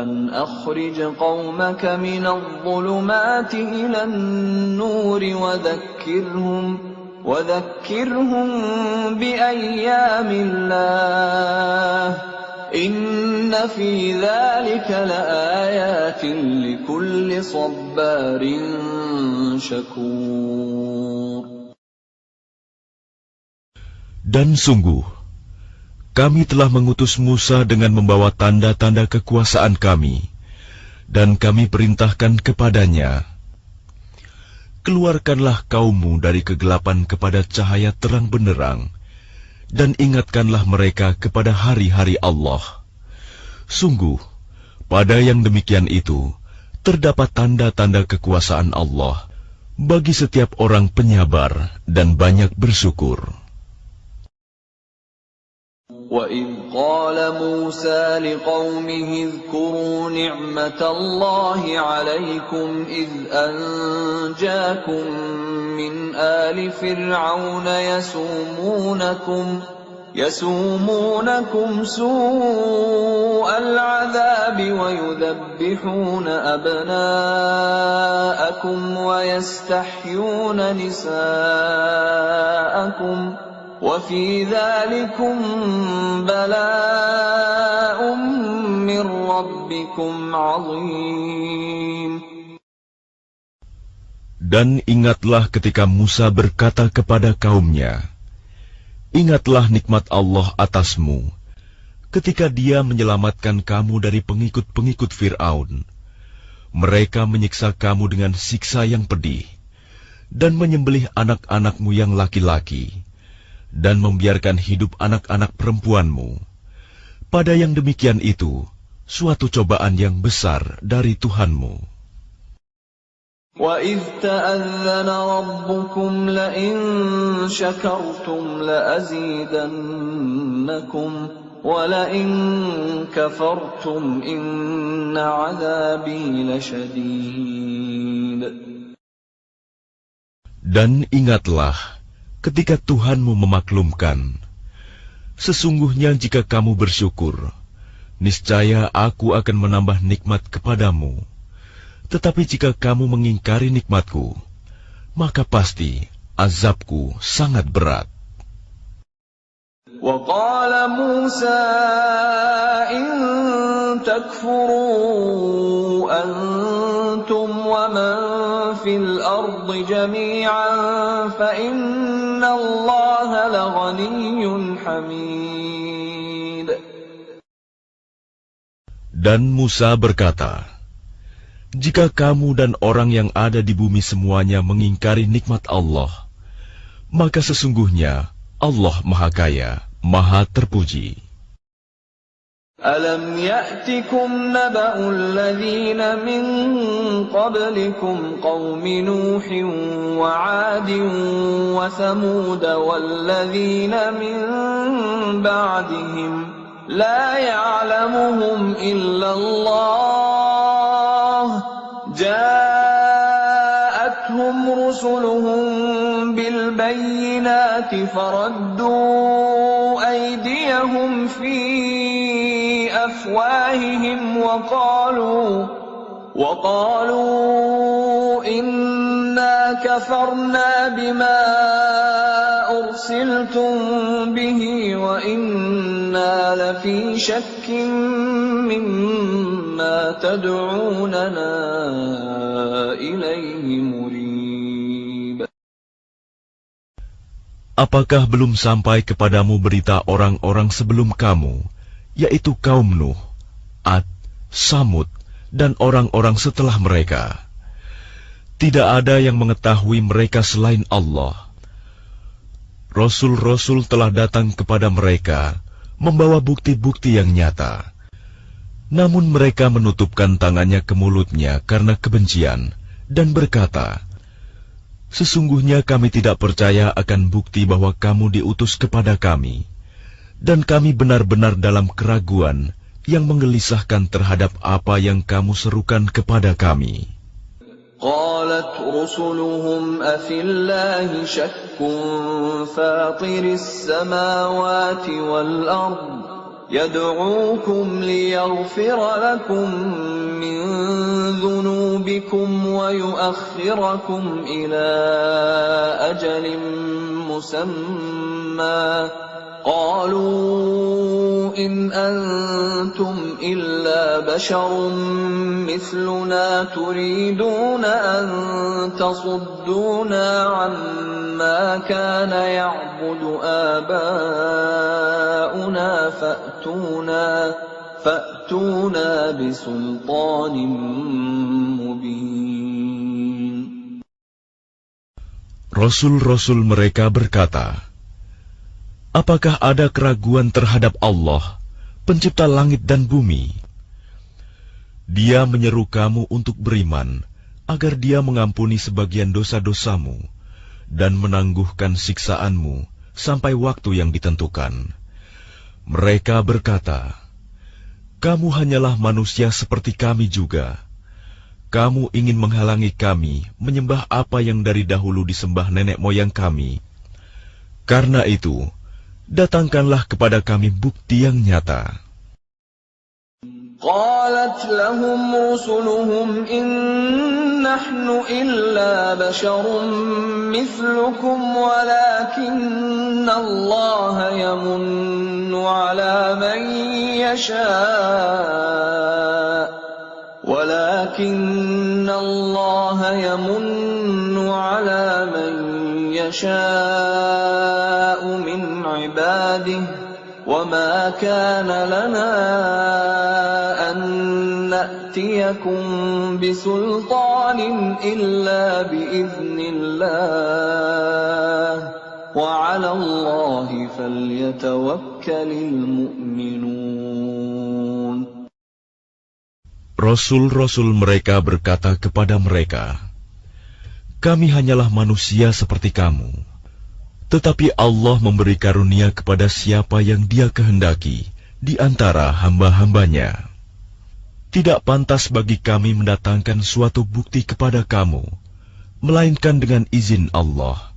أَنْ أَخْرِجْ قَوْمَكَ مِنَ الظُّلُمَاتِ إِلَى النُّورِ وَذَكِّرْهُمْ بِأَيَّامِ اللَّهِ إِنَّ فِي ذَلِكَ لَآيَاتٍ لِكُلِّ صَبَّارٍ شَكُورٍ. Dan sungguh, kami telah mengutus Musa dengan membawa tanda-tanda kekuasaan kami, dan kami perintahkan kepadanya, keluarkanlah kaummu dari kegelapan kepada cahaya terang benderang, dan ingatkanlah mereka kepada hari-hari Allah. Sungguh, pada yang demikian itu, terdapat tanda-tanda kekuasaan Allah bagi setiap orang penyabar dan banyak bersyukur. وَإِذْ قَالَ مُوسَى لِقَوْمِهِ اذْكُرُوا نِعْمَةَ اللَّهِ عَلَيْكُمْ إِذْ أَنْجَاكُمْ مِنْ آلِ فِرْعَوْنَ يَسُومُونَكُمْ سُوءَ الْعَذَابِ وَيُذَبِّحُونَ أَبْنَاءَكُمْ وَيَسْتَحْيُونَ نِسَاءَكُمْ وَفِي ذَلِكُمْ بَلَاءٌ مِّن رَّبِّكُمْ عَظِيمٌ. Dan ingatlah ketika Musa berkata kepada kaumnya, ingatlah nikmat Allah atasmu, ketika Dia menyelamatkan kamu dari pengikut-pengikut Fir'aun. Mereka menyiksa kamu dengan siksa yang pedih, dan menyembelih anak-anakmu yang laki-laki, dan membiarkan hidup anak-anak perempuanmu. Pada yang demikian itu, suatu cobaan yang besar dari Tuhanmu. وَإِذْ تَأَذَّنَ رَبُّكُمْ لَئِن شَكَرْتُمْ لَأَزِيدَنَّكُمْ وَلَئِن كَفَرْتُمْ إِنَّ عَذَابِي لَشَدِيدٌ. Dan ingatlah ketika Tuhanmu memaklumkan, sesungguhnya jika kamu bersyukur, niscaya Aku akan menambah nikmat kepadamu. Tetapi jika kamu mengingkari nikmatku, maka pasti azabku sangat berat. وَقَالَ مُوسَى إِن تَكْفُرُوا أَنْتُمْ وَمَنْ فِي الْأَرْضِ جَمِيعًا فَإِنَّ اللَّهَ لَغَنِيٌّ حَمِيدٌ. Dan Musa berkata, jika kamu dan orang yang ada di bumi semuanya mengingkari nikmat Allah, maka sesungguhnya Allah Maha Kaya, Maha Terpuji. أَلَمْ يَأْتِكُمْ نَبَأُ الَّذِينَ مِنْ قَبْلِكُمْ قَوْمِ نُوحٍ وَعَادٍ وَثَمُودَ وَالَّذِينَ مِنْ بَعْدِهِمْ لَا يَعْلَمُهُمْ إِلَّا اللَّهُ جَاءَتْهُمْ رُسُلُهُم بِالْبَيِّنَاتِ فَرَدُّوا أَيْدِيَهُمْ فِي أَفْوَاهِهِمْ وَقَالُوا إِنَّا كَفَرْنَا بِمَا أُرْسِلْتُمْ بِهِ وَإِنَّا لَفِي شَكٍّ مِّمَّا تَدْعُونَنَا إِلَيْهِ مُرِيبٍ. Apakah belum sampai kepadamu berita orang-orang sebelum kamu, yaitu kaum Nuh, Ad, Samud, dan orang-orang setelah mereka? Tidak ada yang mengetahui mereka selain Allah. Rasul-rasul telah datang kepada mereka, membawa bukti-bukti yang nyata. Namun mereka menutupkan tangannya ke mulutnya karena kebencian, dan berkata, Sesungguhnya kami tidak percaya akan bukti bahwa kamu diutus kepada kami, dan kami benar-benar dalam keraguan yang menggelisahkan terhadap apa yang kamu serukan kepada kami. قالت رسلهم أفي الله شك فاطر السماوات والأرض يدعوكم ليغفر لكم من ذنوبكم ويؤخركم إلى أجل مسمى قالوا إن أنتم إلا بشر مثلنا تريدون أن تصدونا عما كان يعبد آباؤنا فأتونا بسلطان مبين. Rasul-rasul mereka berkata, apakah ada keraguan terhadap Allah, pencipta langit dan bumi? Dia menyeru kamu untuk beriman, agar Dia mengampuni sebagian dosa-dosamu dan menangguhkan siksaanmu sampai waktu yang ditentukan. Mereka berkata, kamu hanyalah manusia seperti kami juga. Kamu ingin menghalangi kami menyembah apa yang dari dahulu disembah nenek moyang kami. Karena itu, datangkanlah kepada kami bukti yang nyata. قالت لهم رسلهم إن نحن إلا بشر مثلكم ولكن الله يمن على من يشاء من عباده وما كان لنا أن نأتيكم بسلطان إلا بإذن الله وعلى الله فليتوكل المؤمنون. Rasul-rasul mereka berkata kepada mereka, kami hanyalah manusia seperti kamu. Tetapi Allah memberi karunia kepada siapa yang Dia kehendaki di antara hamba-hambanya. Tidak pantas bagi kami mendatangkan suatu bukti kepada kamu, melainkan dengan izin Allah,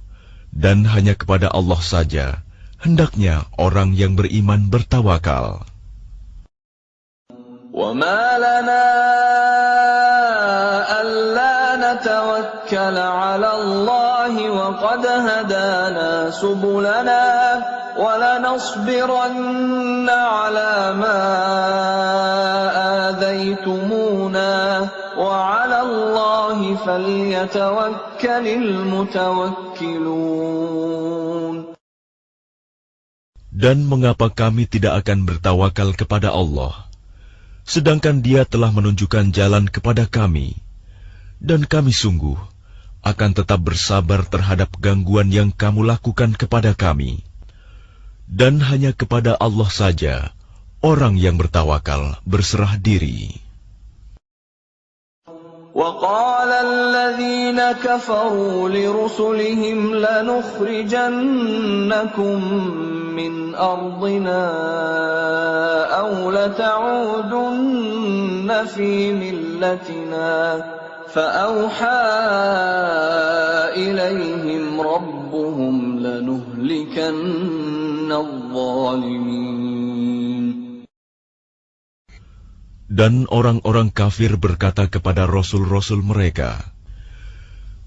dan hanya kepada Allah saja hendaknya orang yang beriman bertawakal. وَمَا لَنَا أَلَّا نَتَوَكَّلَ عَلَى اللَّهِ وَقَدْ هَدَانَا سُبُلَنَا وَلَنَصْبِرَنَّ عَلَى مَا آذَيْتُمُونَا وَعَلَى اللَّهِ فَلْيَتَوَكَّلِ الْمُتَوَكِّلُونَ. Dan mengapa kami tidak akan bertawakal kepada Allah, sedangkan Dia telah menunjukkan jalan kepada kami, dan kami sungguh akan tetap bersabar terhadap gangguan yang kamu lakukan kepada kami. Dan hanya kepada Allah saja orang yang bertawakal berserah diri. وَقَالَ الَّذِينَ كَفَرُوا لِرُسُلِهِمْ لَنُخْرِجَنَّكُمْ مِنْ أَرْضِنَا أَوْ لَتَعُودُنَّ فِي مِلَّتِنَا فَأَوْحَى إِلَيْهِمْ رَبُّهُمْ لَنُهْلِكَنَّ الظَّالِمِينَ. Dan orang-orang kafir berkata kepada rasul-rasul mereka,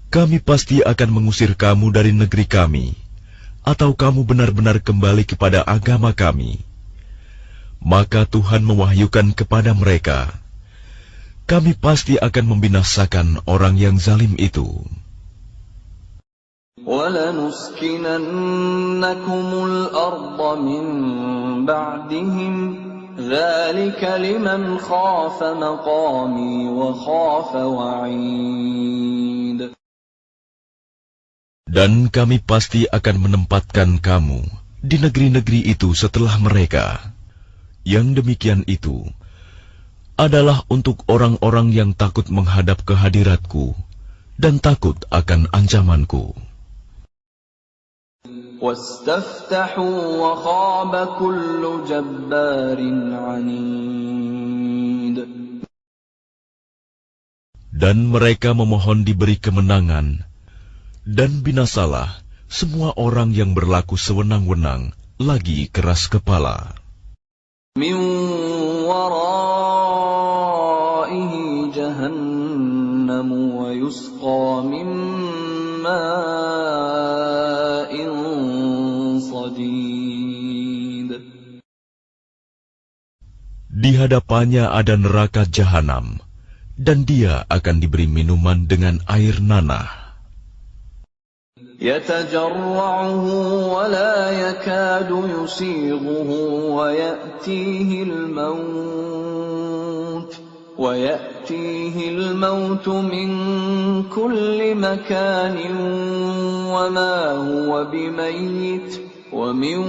kami pasti akan mengusir kamu dari negeri kami, atau kamu benar-benar kembali kepada agama kami. Maka Tuhan mewahyukan kepada mereka, kami pasti akan membinasakan orang yang zalim itu. وَلَنُسْكِنَنَّكُمُ الْأَرْضَ مِنْ بَعْدِهِمْ ذَلِكَ لِمَنْ خَافَ مَقَامِي وَخَافَ وَعِيدِ. Dan kami pasti akan menempatkan kamu di negeri-negeri itu setelah mereka. Yang demikian itu adalah untuk orang-orang yang takut menghadap kehadiratku dan takut akan ancamanku. وَاسْتَفْتَحُوا وَخَابَ كُلُّ جَبَّارٍ عَنِيدٍ. Dan mereka memohon diberi kemenangan, dan binasalah semua orang yang berlaku sewenang-wenang lagi keras kepala. مِنْ وَرَائِهِ جَهَنَّمُ وَيُسْقَى مِنْ مَاءٍ صَدِيدٍ. Di hadapannya ada neraka jahanam, dan dia akan diberi minuman dengan air nanah. يَتَجَرَّعُهُ وَلَا يَكَادُ يُسِيغُهُ وَيَأْتِيهِ الْمَوْتُ مِنْ كُلِّ مَكَانٍ وَمَا هُوَ بِمَيِّتٍ وَمِنْ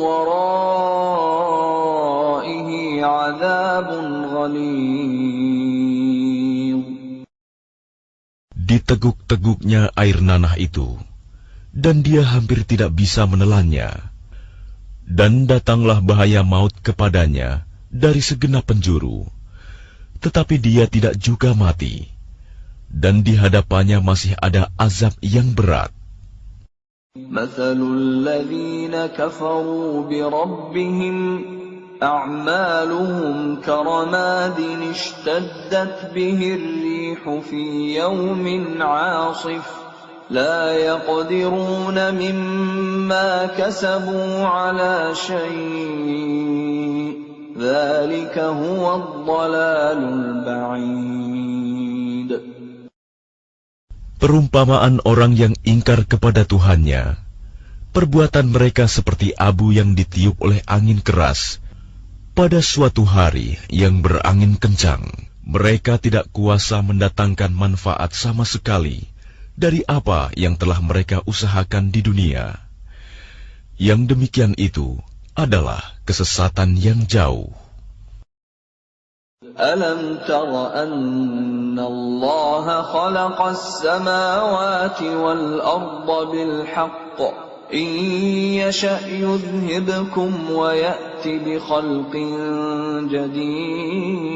وَرَائِهِ عَذَابٌ غَلِيظٌ. Diteguk-teguknya air nanah itu, dan dia hampir tidak bisa menelannya. Dan datanglah bahaya maut kepadanya dari segenap penjuru, tetapi dia tidak juga mati, dan di hadapannya masih ada azab yang berat. مَثَلُ الَّذِينَ كَفَرُوا بِرَبِّهِمْ أَعْمَالُهُمْ كَرَمَادٍ اشْتَدَّتْ بِهِ الرِّيحُ فِي يَوْمٍ عَاصِفٍ لَا يَقْدِرُونَ مِمَّا كَسَبُوا عَلَى شَيْءٍ ذَلِكَ هُوَ الضَّلَالُ الْبَعِيدُ. Perumpamaan orang yang ingkar kepada Tuhannya, perbuatan mereka seperti abu yang ditiup oleh angin keras pada suatu hari yang berangin kencang. Mereka tidak kuasa mendatangkan manfaat sama sekali dari apa yang telah mereka usahakan di dunia. Yang demikian itu adalah kesesatan yang jauh. أَلَمْ تَرَ أَنَّ اللَّهَ خَلَقَ السَّمَاوَاتِ وَالْأَرْضَ بِالْحَقِّ إِنْ يَشَأْ يُذْهِبْكُمْ وَيَأْتِ بِخَلْقٍ جَدِيدٍ.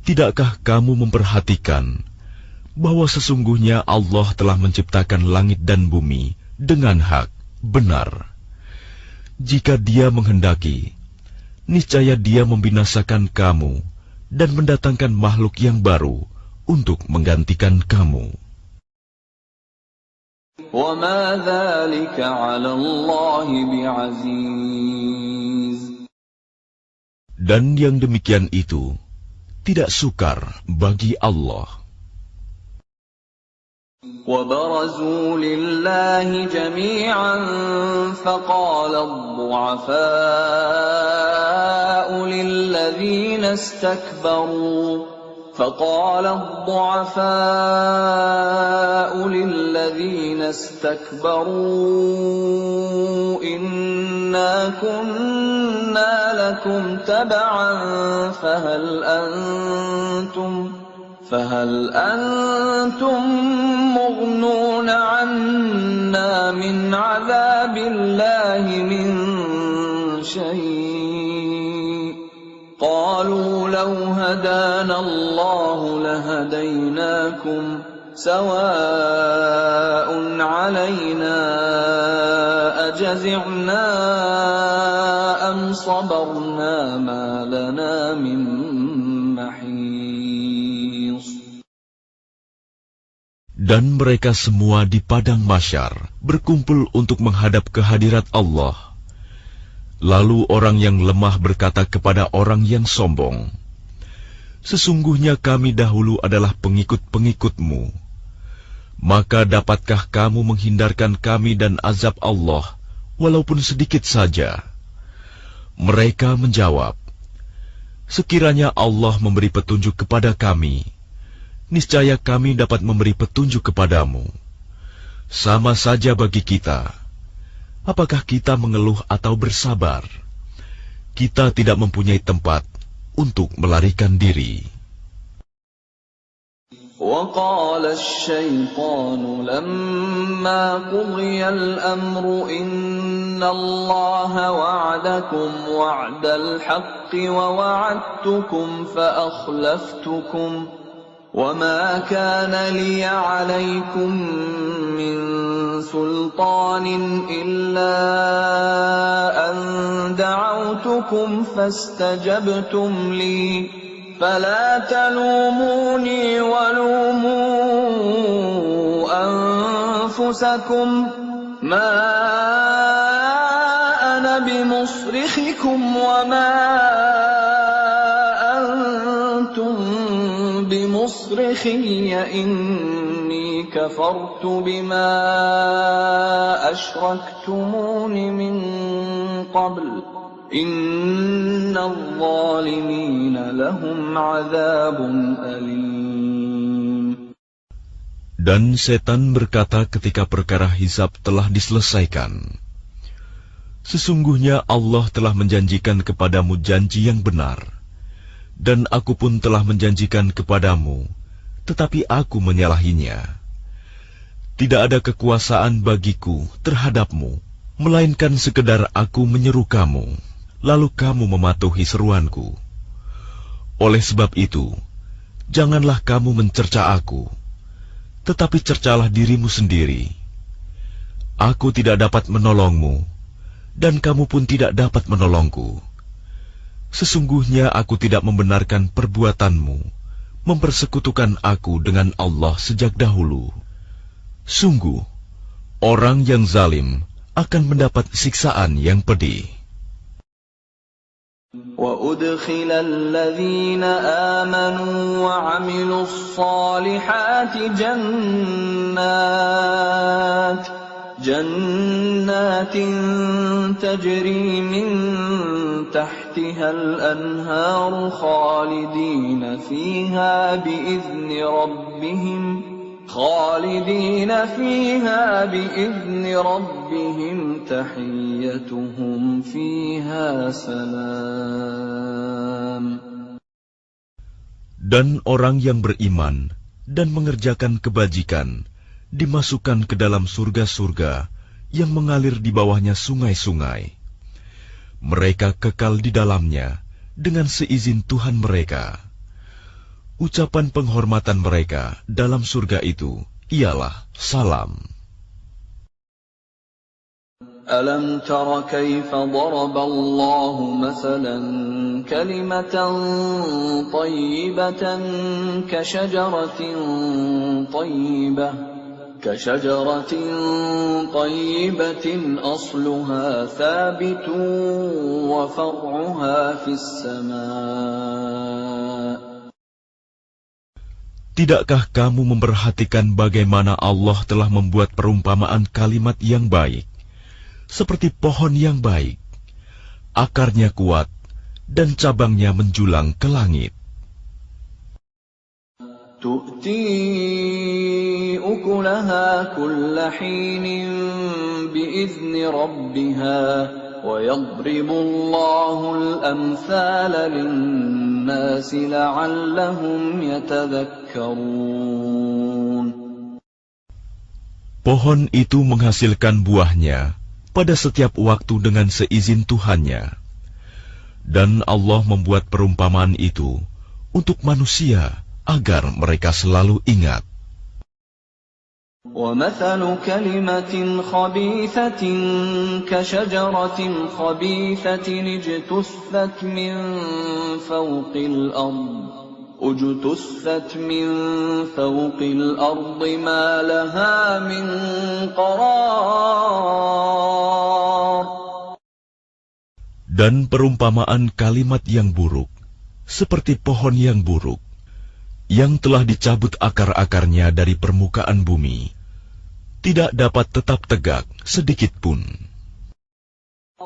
Tidakkah kamu memperhatikan bahwa sesungguhnya Allah telah menciptakan langit dan bumi dengan hak, benar? Jika Dia menghendaki, niscaya Dia membinasakan kamu dan mendatangkan makhluk yang baru untuk menggantikan kamu. وَمَا ذَلِكَ عَلَى اللَّهِ بِعَزِيزٍ. Dan yang demikian itu tidak sukar bagi Allah. وَبَرَزُوا لِلَّهِ جَمِيعًا فَقَالَ الضُّعَفَاءُ لِلَّذِينَ استكبروا إِنَّا كُنَّا لَكُمْ تَبَعًا فهل أنتم مغنون عنا من عذاب الله من شيء قالوا لو هدانا الله لهديناكم سواء علينا أجزعنا أم صبرنا ما لنا من محيص. Dan mereka semua di padang mahsyar berkumpul untuk menghadap kehadirat Allah. Lalu orang yang lemah berkata kepada orang yang sombong, "Sesungguhnya kami dahulu adalah pengikut-pengikutmu. Maka dapatkah kamu menghindarkan kami dan azab Allah, walaupun sedikit saja?" Mereka menjawab, "Sekiranya Allah memberi petunjuk kepada kami, niscaya kami dapat memberi petunjuk kepadamu. Sama saja bagi kita. Apakah kita mengeluh atau bersabar? Kita tidak mempunyai tempat untuk melarikan diri." وقال الشيطان لما قضي الأمر إن الله وعدكم وعد الحق ووعدتكم فأخلفتكم وما كان لي عليكم من سلطان إلا أن دعوتكم فاستجبتم لي فلا تلوموني ولوموا أنفسكم ما أنا بمصرخكم وما أنتم بمصرخي إني كفرت بما أشركتمون من قبل إن الظالمين لهم عذاب أليم. Dan setan berkata ketika perkara hisab telah diselesaikan, sesungguhnya Allah telah menjanjikan kepadamu janji yang benar, dan aku pun telah menjanjikan kepadamu, tetapi aku menyalahinya. Tidak ada kekuasaan bagiku terhadapmu, melainkan sekedar aku menyeru kamu, lalu kamu mematuhi seruanku. Oleh sebab itu, janganlah kamu mencerca aku, tetapi cercalah dirimu sendiri. Aku tidak dapat menolongmu, dan kamu pun tidak dapat menolongku. Sesungguhnya aku tidak membenarkan perbuatanmu, mempersekutukan aku dengan Allah sejak dahulu. Sungguh, orang yang zalim akan mendapat siksaan yang pedih. وَأُدْخِلَ الَّذِينَ آمَنُوا وَعَمِلُوا الصَّالِحَاتِ جَنَّاتٍ تَجْرِي مِن تَحْتِهَا الْأَنْهَارُ خَالِدِينَ فِيهَا بِإِذْنِ رَبِّهِمْ تَحِيَّتُهُمْ فِيهَا سَلَامٌ. Dan orang yang beriman dan mengerjakan kebajikan dimasukkan ke dalam surga-surga yang mengalir di bawahnya sungai-sungai. Mereka kekal di dalamnya dengan seizin Tuhan mereka. Ucapan penghormatan mereka dalam surga itu ialah salam. أَلَمْ تَرَ كَيْفَ ضَرَبَ اللَّهُ مَثَلًا كَلِمَةً طَيِّبَةً كَشَجَرَةٍ طَيِّبَةٍ أَصْلُهَا ثَابِتٌ وَفَرْعُهَا فِي السَّمَاءِ. Tidakkah kamu memperhatikan bagaimana Allah telah membuat perumpamaan kalimat yang baik, seperti pohon yang baik, akarnya kuat, dan cabangnya menjulang ke langit. تُؤْتِي أُكُلَهَا كُلَّ حِينٍ بِإِذْنِ رَبِّهَا وَيَضْرِبُ اللَّهُ الْأَمْثَالَ لِلنَّاسِ لَعَلَّهُمْ يَتَذَكَّرُونَ. Pohon itu menghasilkan buahnya pada setiap waktu dengan seizin Tuhannya. Dan Allah membuat perumpamaan itu untuk manusia agar mereka selalu ingat. وَمَثَلُ كَلِمَةٍ خَبِيثَةٍ كَشَجَرَةٍ خَبِيثَةٍ اجْتُثَّتْ مِنْ فَوْقِ الْأَرْضِ مَا لَهَا مِنْ قَرَارٍ. Dan perumpamaan kalimat yang buruk, seperti pohon yang buruk, yang telah dicabut akar-akarnya dari permukaan bumi, tidak dapat tetap tegak sedikit pun.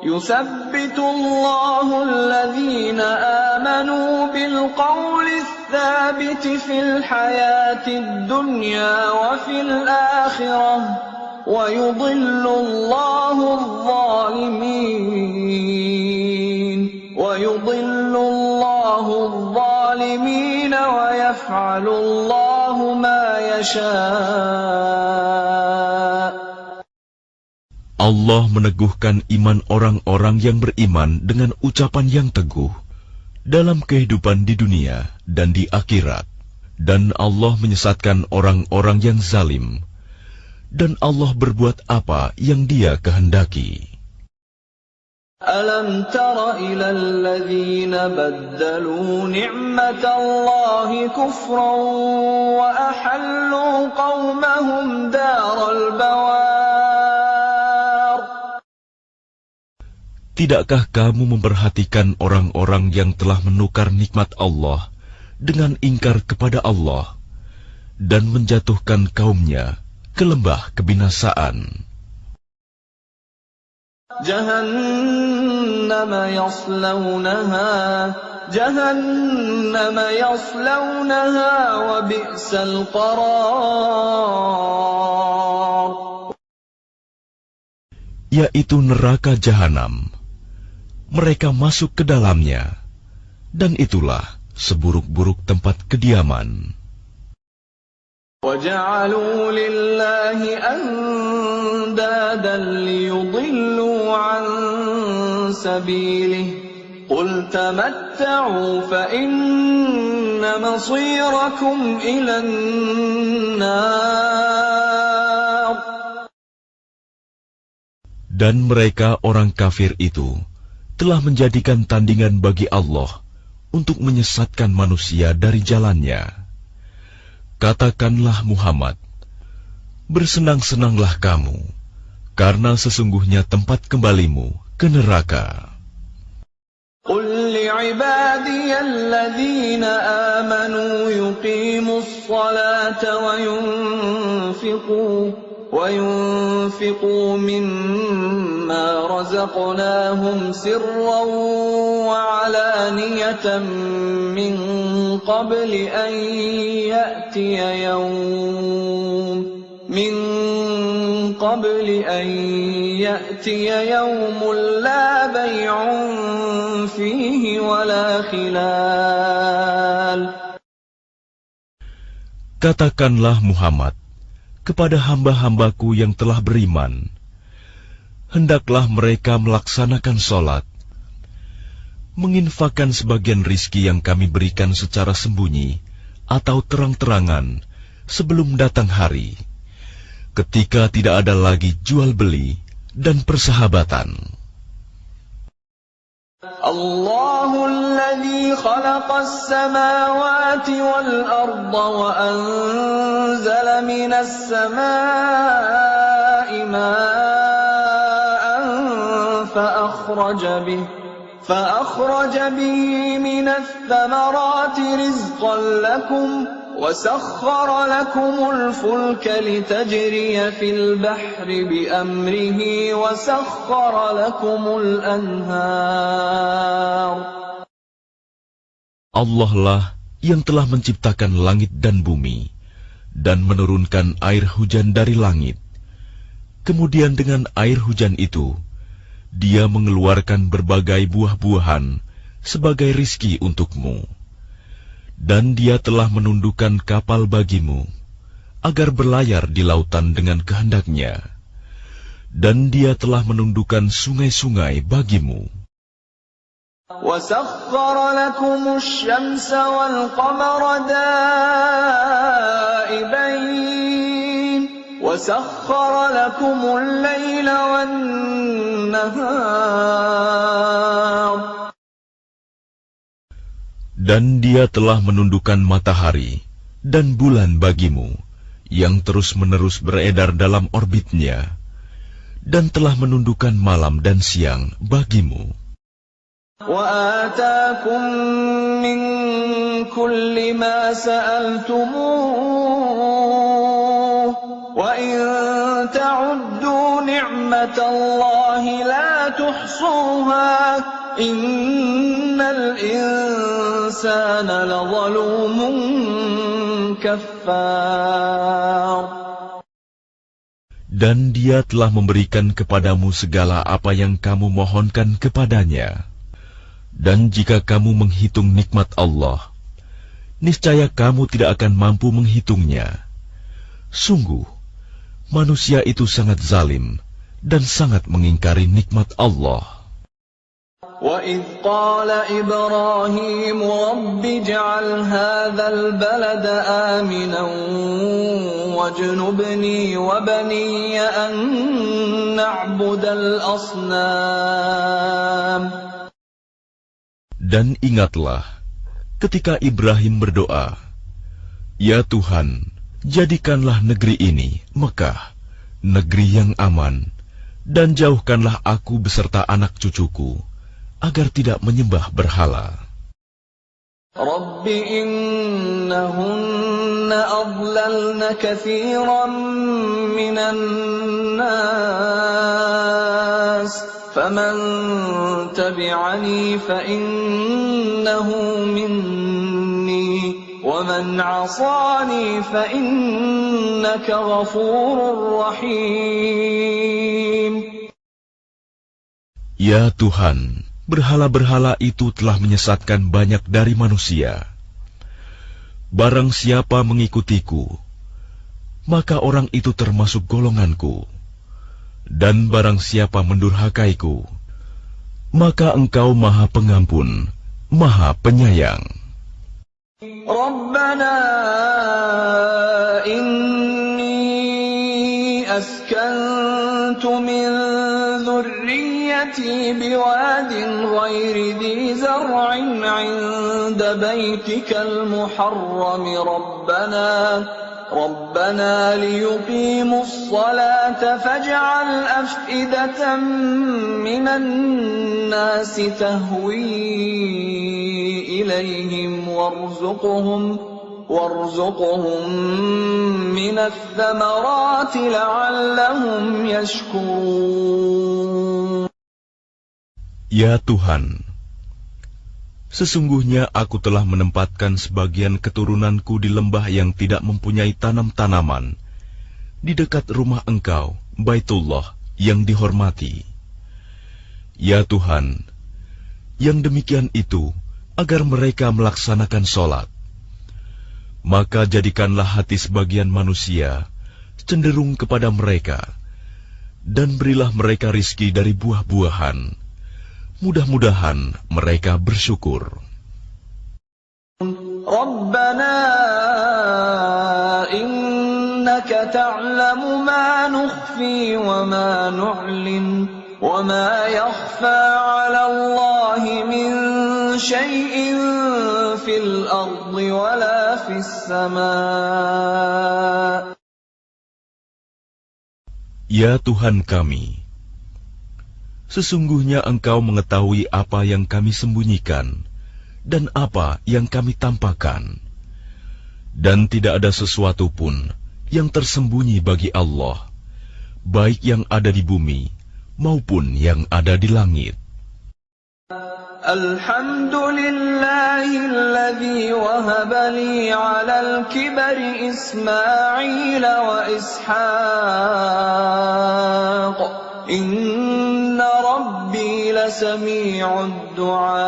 يُثَبِّتُ اللَّهُ الَّذِينَ آمَنُوا بِالْقَوْلِ الثَّابِتِ فِي الْحَيَاةِ الدُّنْيَا وَفِي الْآخِرَةِ وَيُضِلُّ اللَّهُ الظَّالِمِينَ الظَّالِمِينَ وَيَفْعَلُ اللَّهُ مَا يَشَاءُ. Allah meneguhkan iman orang-orang yang beriman dengan ucapan yang teguh dalam kehidupan di dunia dan di akhirat. Dan Allah menyesatkan orang-orang yang zalim. Dan Allah berbuat apa yang Dia kehendaki. أَلَمْ تَرَ إِلَى الَّذِينَ بَدَّلُوا نِعْمَةَ اللَّهِ كُفْرًا وَأَحَلُّوا قَوْمَهُمْ دَارَ الْبَوَارِ. Tidakkah kamu memperhatikan orang-orang yang telah menukar nikmat Allah dengan ingkar kepada Allah dan menjatuhkan kaumnya ke lembah kebinasaan? جهنم يصلونها وبئس القرار. Yaitu neraka jahanam. Mereka masuk ke dalamnya, dan itulah seburuk-buruk tempat kediaman. وَجَعَلُوا لِلَّهِ أَنْدَادًا لِيُضِلُّوا عَنْ سَبِيلِهِ قُلْ تَمَتَّعُوا فَإِنَّ مَصِيرَكُمْ إِلَى النَّارِ. Dan mereka orang kafir itu telah menjadikan tandingan bagi Allah untuk menyesatkan manusia dari jalannya. Katakanlah Muhammad, bersenang-senanglah kamu, karena sesungguhnya tempat kembalimu ke neraka. قُلْ لِعِبَادِيَ الَّذِينَ آمَنُوا يُقِيمُوا الصَّلَاةَ وَيُنْفِقُوا مِمَّا رَزَقْنَاهُمْ سِرًّا وَعَلَانِيَةً مِّن قَبْلِ أَن يَأْتِيَ يَوْمٌ لَّا بَيْعٌ فِيهِ وَلَا خِلَالٌ. Katakanlah Muhammad kepada hamba-hambaku yang telah beriman, hendaklah mereka melaksanakan sholat, menginfakkan sebagian rizki yang kami berikan secara sembunyi atau terang-terangan sebelum datang hari, ketika tidak ada lagi jual-beli dan persahabatan. الله الذي خلق السماوات والأرض وأنزل من السماء ماء فأخرج به من الثمرات رزقا لكم وسخر لكم الفلك لتجري في البحر بأمره وسخر لكم الأنهار. Allah lah yang telah menciptakan langit dan bumi dan menurunkan air hujan dari langit. Kemudian dengan air hujan itu, Dia mengeluarkan berbagai buah-buahan sebagai rizki untukmu. Dan Dia telah menundukkan kapal bagimu, agar berlayar di lautan dengan kehendaknya. Dan Dia telah menundukkan sungai-sungai bagimu. وَسَخَّرَ لَكُمُ الشَّمْسَ وَالْقَمَرَ دَائِبَيْنِ وَسَخَّرَ لَكُمُ اللَّيْلَ وَالنَّهَارَ. Dan Dia telah menundukkan matahari dan bulan bagimu, yang terus-menerus beredar dalam orbitnya, dan telah menundukkan malam dan siang bagimu. وَآتَاكُم مِّن كُلِّ مَا سَأَلْتُمُوهُ وَإِن تَعُدُّوا نِعْمَةَ اللَّهِ لَا تُحْصُوهَا إِنَّ الْإِنسَانَ لَظَلُومٌ كَفَّارٌ. Dan Dia telah memberikan kepadamu segala apa yang kamu mohonkan kepadanya. Dan jika kamu menghitung nikmat Allah, niscaya kamu tidak akan mampu menghitungnya. Sungguh, manusia itu sangat zalim dan sangat mengingkari nikmat Allah. وَإِذْ قَالَ إِبْرَاهِيمُ رَبِّ اجْعَلْ هَذَا الْبَلَدَ آمِنًا وَاجْنُبْنِي وَبَنِيَّ أَن نَّعْبُدَ الْأَصْنَامَ. Dan ingatlah ketika Ibrahim berdoa, "Ya Tuhan, jadikanlah negeri ini, Mekah, negeri yang aman, dan jauhkanlah aku beserta anak cucuku, agar tidak menyembah berhala." رَبِّ إِنَّهُنَّ أَضْلَلْنَ كَثِيرًا مِّنَ النَّاسِ فَمَن تَبِعَنِي فَإِنَّهُ مِنِّي وَمَنْ عَصَانِي فَإِنَّكَ غَفُورٌ رَّحِيمٌ. Ya Tuhan, berhala-berhala itu telah menyesatkan banyak dari manusia. Barang siapa mengikutiku, maka orang itu termasuk golonganku. Dan barang siapa mendurhakaiku, maka Engkau Maha Pengampun, Maha Penyayang. Rabbana inni askantu min dhurriyyati biwadin ghairi dhi zar'in 'inda baytikal muharram ربنا ليقيموا الصلاة فاجعل أفئدة من الناس تهوي إليهم وارزقهم من الثمرات لعلهم يشكرون. Ya Tuhan, sesungguhnya aku telah menempatkan sebagian keturunanku di lembah yang tidak mempunyai tanam-tanaman, di dekat rumah Engkau, Baitullah, yang dihormati. Ya Tuhan, yang demikian itu agar mereka melaksanakan sholat. Maka jadikanlah hati sebagian manusia cenderung kepada mereka, dan berilah mereka rizki dari buah-buahan. Mudah-mudahan mereka bersyukur. Rabbana innaka ta'lamu ma nukhfi wa ma nu'lin wa ma yakhfa 'ala Allahi min shay'in fil ardi wa la fis sama'. Ya Tuhan kami, sesungguhnya Engkau mengetahui apa yang kami sembunyikan dan apa yang kami tampakkan. Dan tidak ada sesuatu pun yang tersembunyi bagi Allah, baik yang ada di bumi maupun yang ada di langit. Alhamdulillahilladzi wahaba li 'alal kibari Ismail wa Ishaq. Inna Rabbi lasami'ud du'a.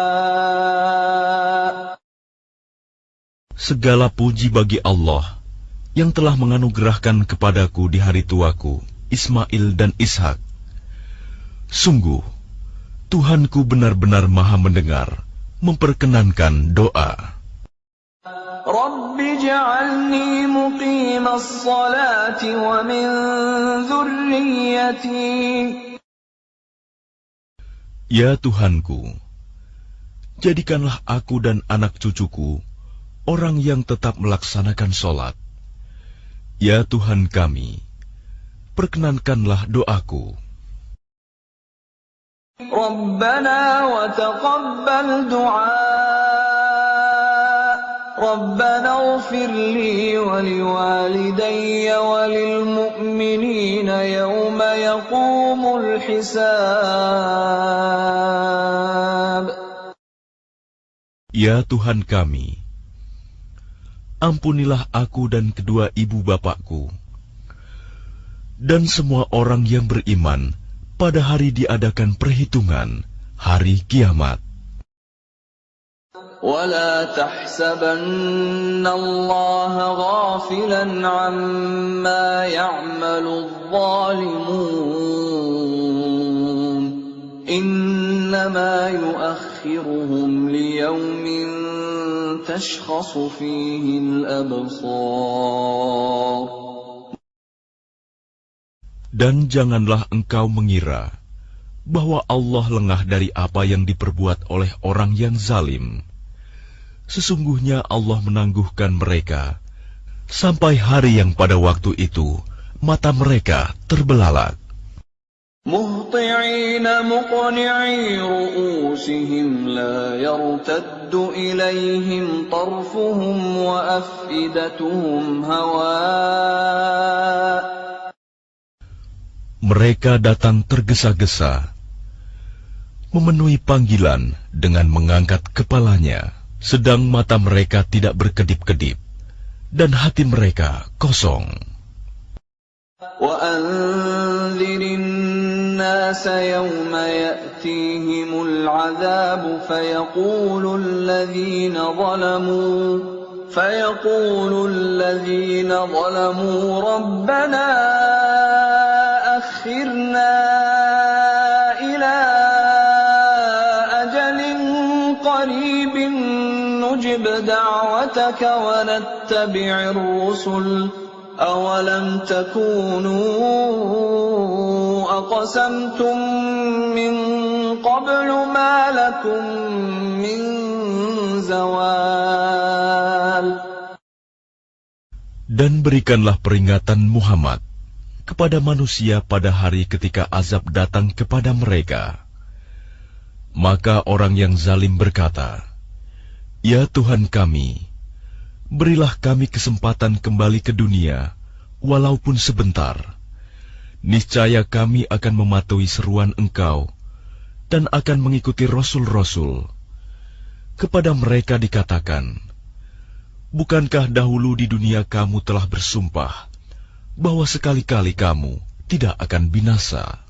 Segala puji bagi Allah yang telah menganugerahkan kepadaku di hari tuaku, Ismail dan Ishak. Sungguh, Tuhanku benar-benar Maha mendengar, memperkenankan doa. Rabbi ja'alni muqimas salati wa min dhurriyyati. Ya Tuhanku, jadikanlah aku dan anak cucuku orang yang tetap melaksanakan sholat. Ya Tuhan kami, perkenankanlah doaku. Rabbana wa taqabbal du'a. Rabbana ighfir li wa liwalidayya wa lil mu'minina yawma yaqumul hisab. Ya Tuhan kami, ampunilah aku dan kedua ibu bapakku, dan semua orang yang beriman pada hari diadakan perhitungan, hari kiamat. ولا تحسبن الله غافلا عما يعمل الظالمون إنما يؤخرهم ليوم تشخص فيه الأبصار. Dan janganlah engkau mengira bahwa Allah lengah dari apa yang diperbuat oleh orang yang zalim. Sesungguhnya Allah menangguhkan mereka sampai hari yang pada waktu itu mata mereka terbelalak. مهطعين مقنعي رؤوسهم لا يرتد إليهم طرفهم وأفئدتهم هواء. Mereka datang tergesa-gesa, memenuhi panggilan dengan mengangkat kepalanya, sedang mata mereka tidak berkedip-kedip, dan hati mereka kosong. وَأَنذِرِ النَّاسَ يَوْمَ يَأْتِيهِمُ الْعَذَابُ فَيَقُولُ الَّذِينَ ظَلَمُوا رَبَّنَا أَخِّرْنَا إِلَى أَجَلٍ قَرِيبٍ نُجِبْ دَعْوَتَكَ وَنَتَّبِعِ الرُّسُلَ أَوَلَمْ تَكُونُوا أَقْسَمْتُم مِّن قَبْلُ مَا لَكُم مِّن زَوَالٍ. Dan berikanlah peringatan Muhammad kepada manusia pada hari ketika azab datang kepada mereka. Maka orang yang zalim berkata, "Ya Tuhan kami, berilah kami kesempatan kembali ke dunia, walaupun sebentar. Niscaya kami akan mematuhi seruan Engkau dan akan mengikuti Rasul-Rasul." Kepada mereka dikatakan, "Bukankah dahulu di dunia kamu telah bersumpah bahwa sekali-kali kamu tidak akan binasa?"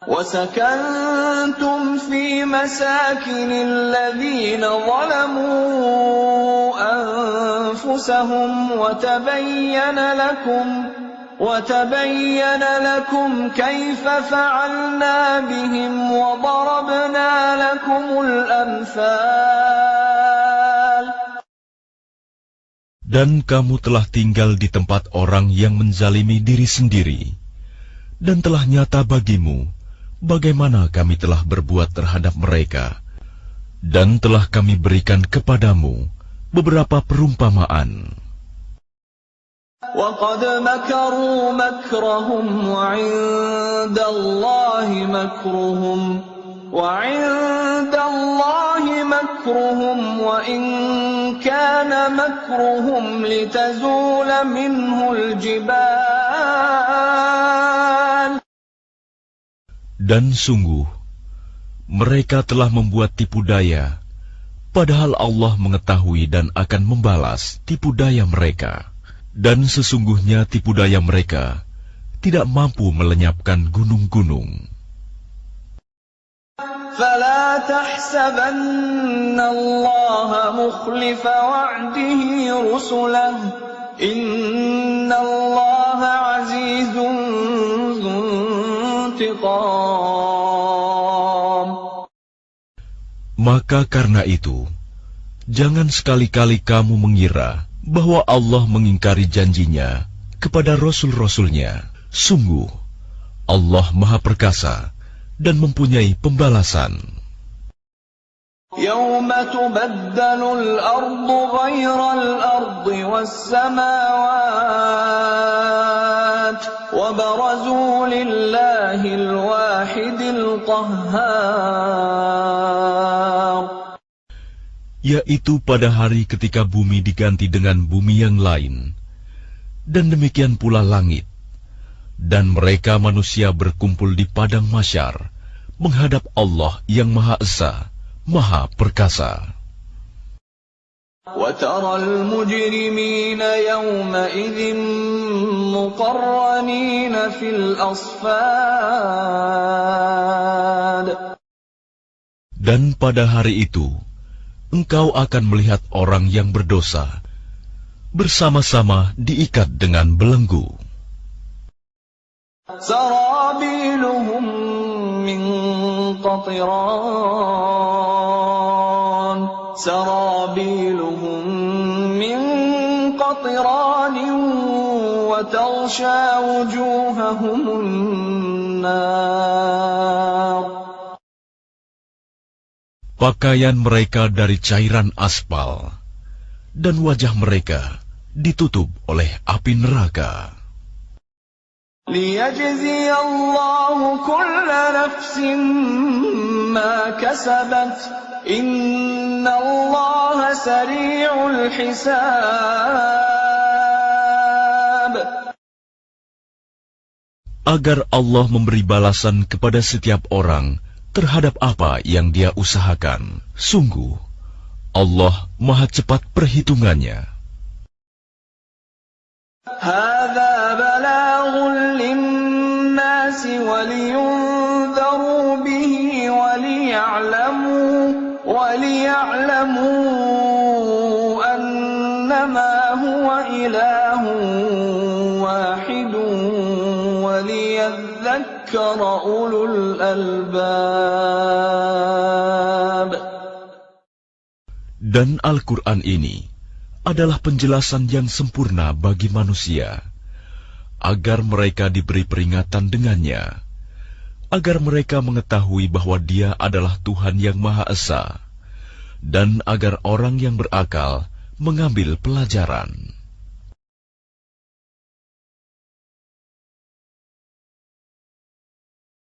وَسَكَنْتُمْ فِي مَسَاكِنِ الَّذِينَ ظَلَمُوا أَنفُسَهُمْ وَتَبَيَّنَ لَكُمْ كَيْفَ فَعَلْنَا بِهِمْ وَضَرَبْنَا لَكُمُ الْأَمْثَالَ. Dan kamu telah tinggal di tempat orang yang menzalimi diri sendiri, dan telah nyata bagimu bagaimana kami telah berbuat terhadap mereka, dan telah kami berikan kepadamu beberapa perumpamaan. وَقَدْ مَكَرُوا مَكْرَهُمْ وَعِندَ اللَّهِ مَكْرُهُمْ وَإِنْ كَانَ مَكْرُهُمْ لِتَزُولَ مِنْهُ الْجِبَالُ. Dan sungguh, mereka telah membuat tipu daya, padahal Allah mengetahui dan akan membalas tipu daya mereka. Dan sesungguhnya tipu daya mereka tidak mampu melenyapkan gunung-gunung. فَلَا تَحْسَبَنَّ اللَّهَ مُخْلِفَ وَعْدِهِ رُسُلَهُ إِنَّ اللَّهَ عَزِيزٌ ذُو انتِقَامٍ. Maka karena itu, jangan sekali-kali kamu mengira bahwa Allah mengingkari janjinya kepada Rasul-Rasulnya. Sungguh, Allah Maha Perkasa dan mempunyai pembalasan. يَوْمَ تُبَدَّلُ الْأَرْضُ غَيْرَ الْأَرْضِ وَالسَّمَاوَاتُ وَبَرَزُوا لِلَّهِ الْوَاحِدِ الْقَهَّارِ. Yaitu pada hari ketika bumi diganti dengan bumi yang lain, dan demikian pula langit, dan mereka manusia berkumpul di padang mahsyar menghadap Allah yang Maha Esa, Maha Perkasa. وَتَرَى الْمُجْرِمِينَ يَوْمَئِذٍ مُقَرَّنِينَ فِي الْأَصْفَادِ. Dan pada hari itu, engkau akan melihat orang yang berdosa bersama-sama diikat dengan belenggu. سرابيلهم من قطران سرابيلهم من قطران وتغشى وجوههم النار. Pakaian mereka dari cairan aspal, dan wajah mereka ditutup oleh api neraka. ليجزي الله كل نفس ما كسبت إن الله سريع الحساب. Agar Allah memberi balasan kepada setiap orang terhadap apa yang dia usahakan. Sungguh, Allah Maha cepat perhitungannya. هذا بلاغ للناس ولينذروا به وليعلموا أنما هو إله واحد وليذكر أولو الألباب. Dan Al-Quran ini adalah penjelasan yang sempurna bagi manusia, agar mereka diberi peringatan dengannya, agar mereka mengetahui bahwa Dia adalah Tuhan yang Maha Esa, dan agar orang yang berakal mengambil pelajaran.